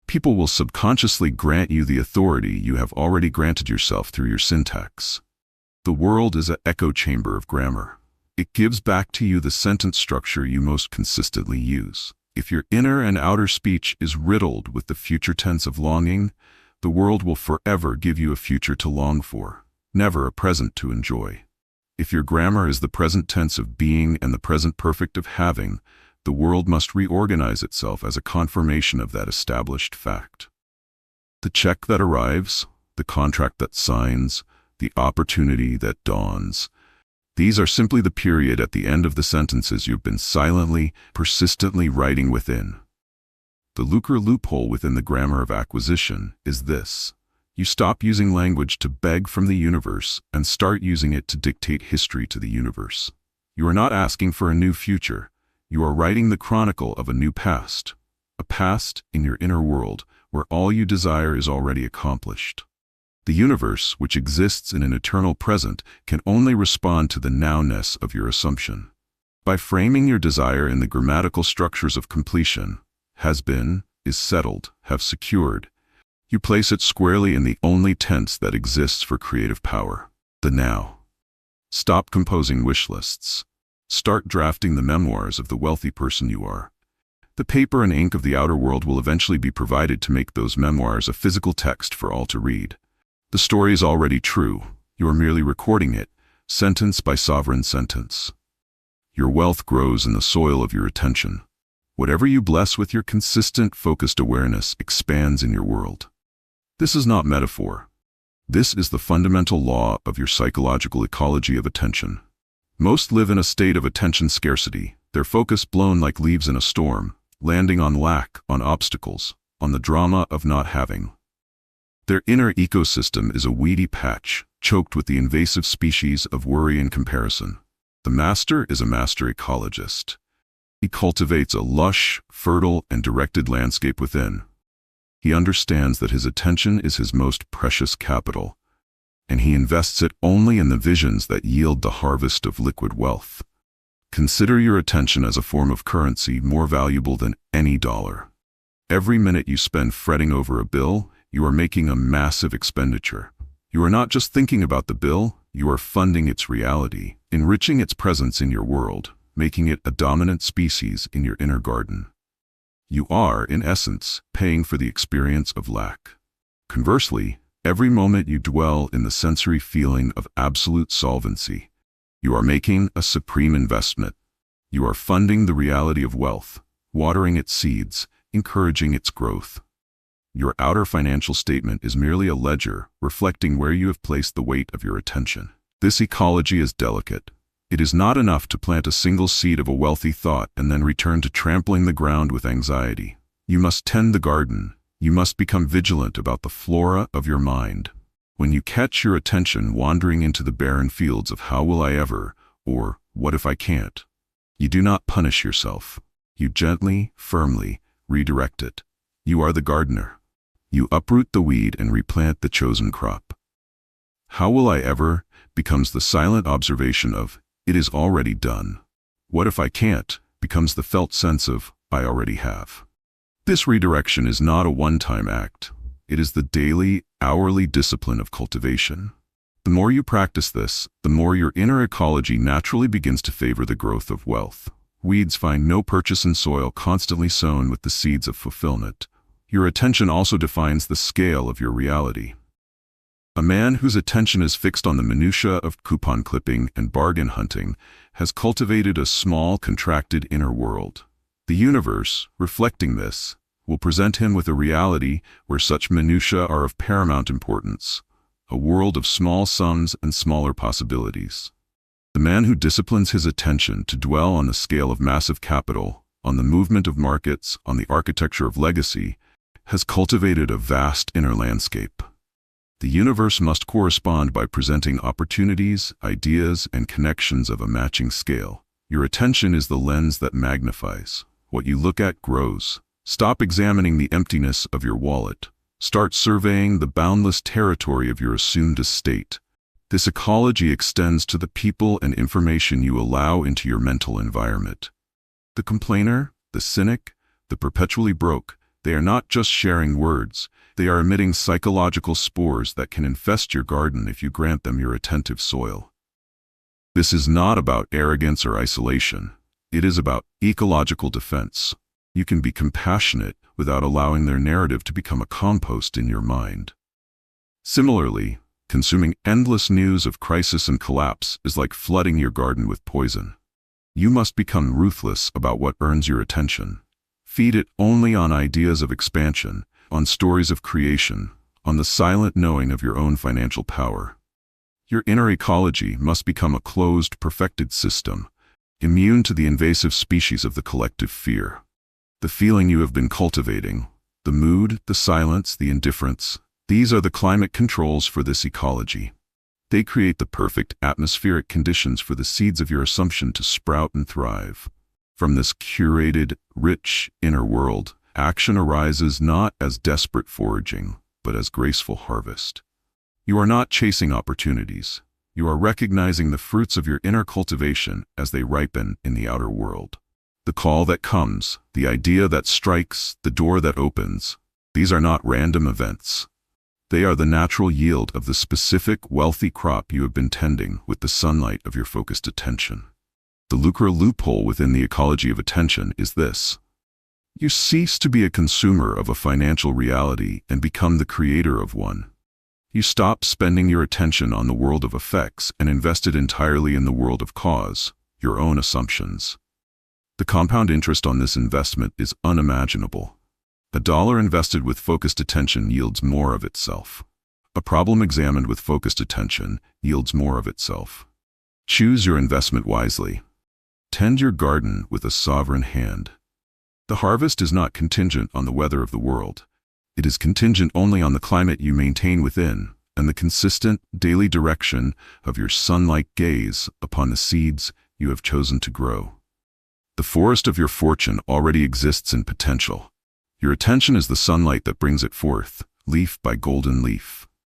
A: People will subconsciously grant you the authority you have already granted yourself through your syntax. The world is an echo chamber of grammar. It gives back to you the sentence structure you most consistently use. If your inner and outer speech is riddled with the future tense of longing, the world will forever give you a future to long for, never a present to enjoy. If your grammar is the present tense of being and the present perfect of having, the world must reorganize itself as a confirmation of that established fact. The check that arrives, the contract that signs, the opportunity that dawns, these are simply the period at the end of the sentences you've been silently, persistently writing within. The lucre loophole within the grammar of acquisition is this: you stop using language to beg from the universe and start using it to dictate history to the universe. You are not asking for a new future. You are writing the chronicle of a new past, a past in your inner world where all you desire is already accomplished. The universe, which exists in an eternal present, can only respond to the nowness of your assumption. By framing your desire in the grammatical structures of completion, has been, is settled, have secured, you place it squarely in the only tense that exists for creative power, the now. Stop composing wish lists. Start drafting the memoirs of the wealthy person you are. The paper and ink of the outer world will eventually be provided to make those memoirs a physical text for all to read. The story is already true. You are merely recording it, sentence by sovereign sentence. Your wealth grows in the soil of your attention. Whatever you bless with your consistent, focused awareness expands in your world. This is not metaphor. This is the fundamental law of your psychological ecology of attention. Most live in a state of attention scarcity, their focus blown like leaves in a storm, landing on lack, on obstacles, on the drama of not having. Their inner ecosystem is a weedy patch, choked with the invasive species of worry and comparison. The master is a master ecologist. He cultivates a lush, fertile, and directed landscape within. He understands that his attention is his most precious capital, and he invests it only in the visions that yield the harvest of liquid wealth. Consider your attention as a form of currency more valuable than any dollar. Every minute you spend fretting over a bill, you are making a massive expenditure. You are not just thinking about the bill, you are funding its reality, enriching its presence in your world, making it a dominant species in your inner garden. You are, in essence, paying for the experience of lack. Conversely, every moment you dwell in the sensory feeling of absolute solvency, you are making a supreme investment. You are funding the reality of wealth, watering its seeds, encouraging its growth. Your outer financial statement is merely a ledger reflecting where you have placed the weight of your attention. This ecology is delicate. It is not enough to plant a single seed of a wealthy thought and then return to trampling the ground with anxiety. You must tend the garden. You must become vigilant about the flora of your mind. When you catch your attention wandering into the barren fields of how will I ever, or what if I can't, you do not punish yourself. You gently, firmly redirect it. You are the gardener. You uproot the weed and replant the chosen crop. How will I ever becomes the silent observation of, it is already done. What if I can't becomes the felt sense of, I already have. This redirection is not a one-time act. It is the daily, hourly discipline of cultivation. The more you practice this, the more your inner ecology naturally begins to favor the growth of wealth. Weeds find no purchase in soil constantly sown with the seeds of fulfillment. Your attention also defines the scale of your reality. A man whose attention is fixed on the minutiae of coupon clipping and bargain hunting has cultivated a small, contracted inner world. The universe, reflecting this, will present him with a reality where such minutiae are of paramount importance, a world of small sums and smaller possibilities. The man who disciplines his attention to dwell on the scale of massive capital, on the movement of markets, on the architecture of legacy, has cultivated a vast inner landscape. The universe must correspond by presenting opportunities, ideas, and connections of a matching scale. Your attention is the lens that magnifies. What you look at grows. Stop examining the emptiness of your wallet. Start surveying the boundless territory of your assumed estate. This ecology extends to the people and information you allow into your mental environment. The complainer, the cynic, the perpetually broke, they are not just sharing words, they are emitting psychological spores that can infest your garden if you grant them your attentive soil. This is not about arrogance or isolation. It is about ecological defense. You can be compassionate without allowing their narrative to become a compost in your mind. Similarly, consuming endless news of crisis and collapse is like flooding your garden with poison. You must become ruthless about what earns your attention. Feed it only on ideas of expansion, on stories of creation, on the silent knowing of your own financial power. Your inner ecology must become a closed, perfected system, immune to the invasive species of the collective fear. The feeling you have been cultivating, the mood, the silence, the indifference, these are the climate controls for this ecology. They create the perfect atmospheric conditions for the seeds of your assumption to sprout and thrive. From this curated, rich inner world, action arises not as desperate foraging, but as graceful harvest. You are not chasing opportunities. You are recognizing the fruits of your inner cultivation as they ripen in the outer world. The call that comes, the idea that strikes, the door that opens, these are not random events. They are the natural yield of the specific, wealthy crop you have been tending with the sunlight of your focused attention. The lucre loophole within the ecology of attention is this. You cease to be a consumer of a financial reality and become the creator of one. You stop spending your attention on the world of effects and invest it entirely in the world of cause, your own assumptions. The compound interest on this investment is unimaginable. A dollar invested with focused attention yields more of itself. A problem examined with focused attention yields more of itself. Choose your investment wisely. Tend your garden with a sovereign hand. The harvest is not contingent on the weather of the world. It is contingent only on the climate you maintain within and the consistent, daily direction of your sun-like gaze upon the seeds you have chosen to grow. The forest of your fortune already exists in potential. Your attention is the sunlight that brings it forth, leaf by golden leaf.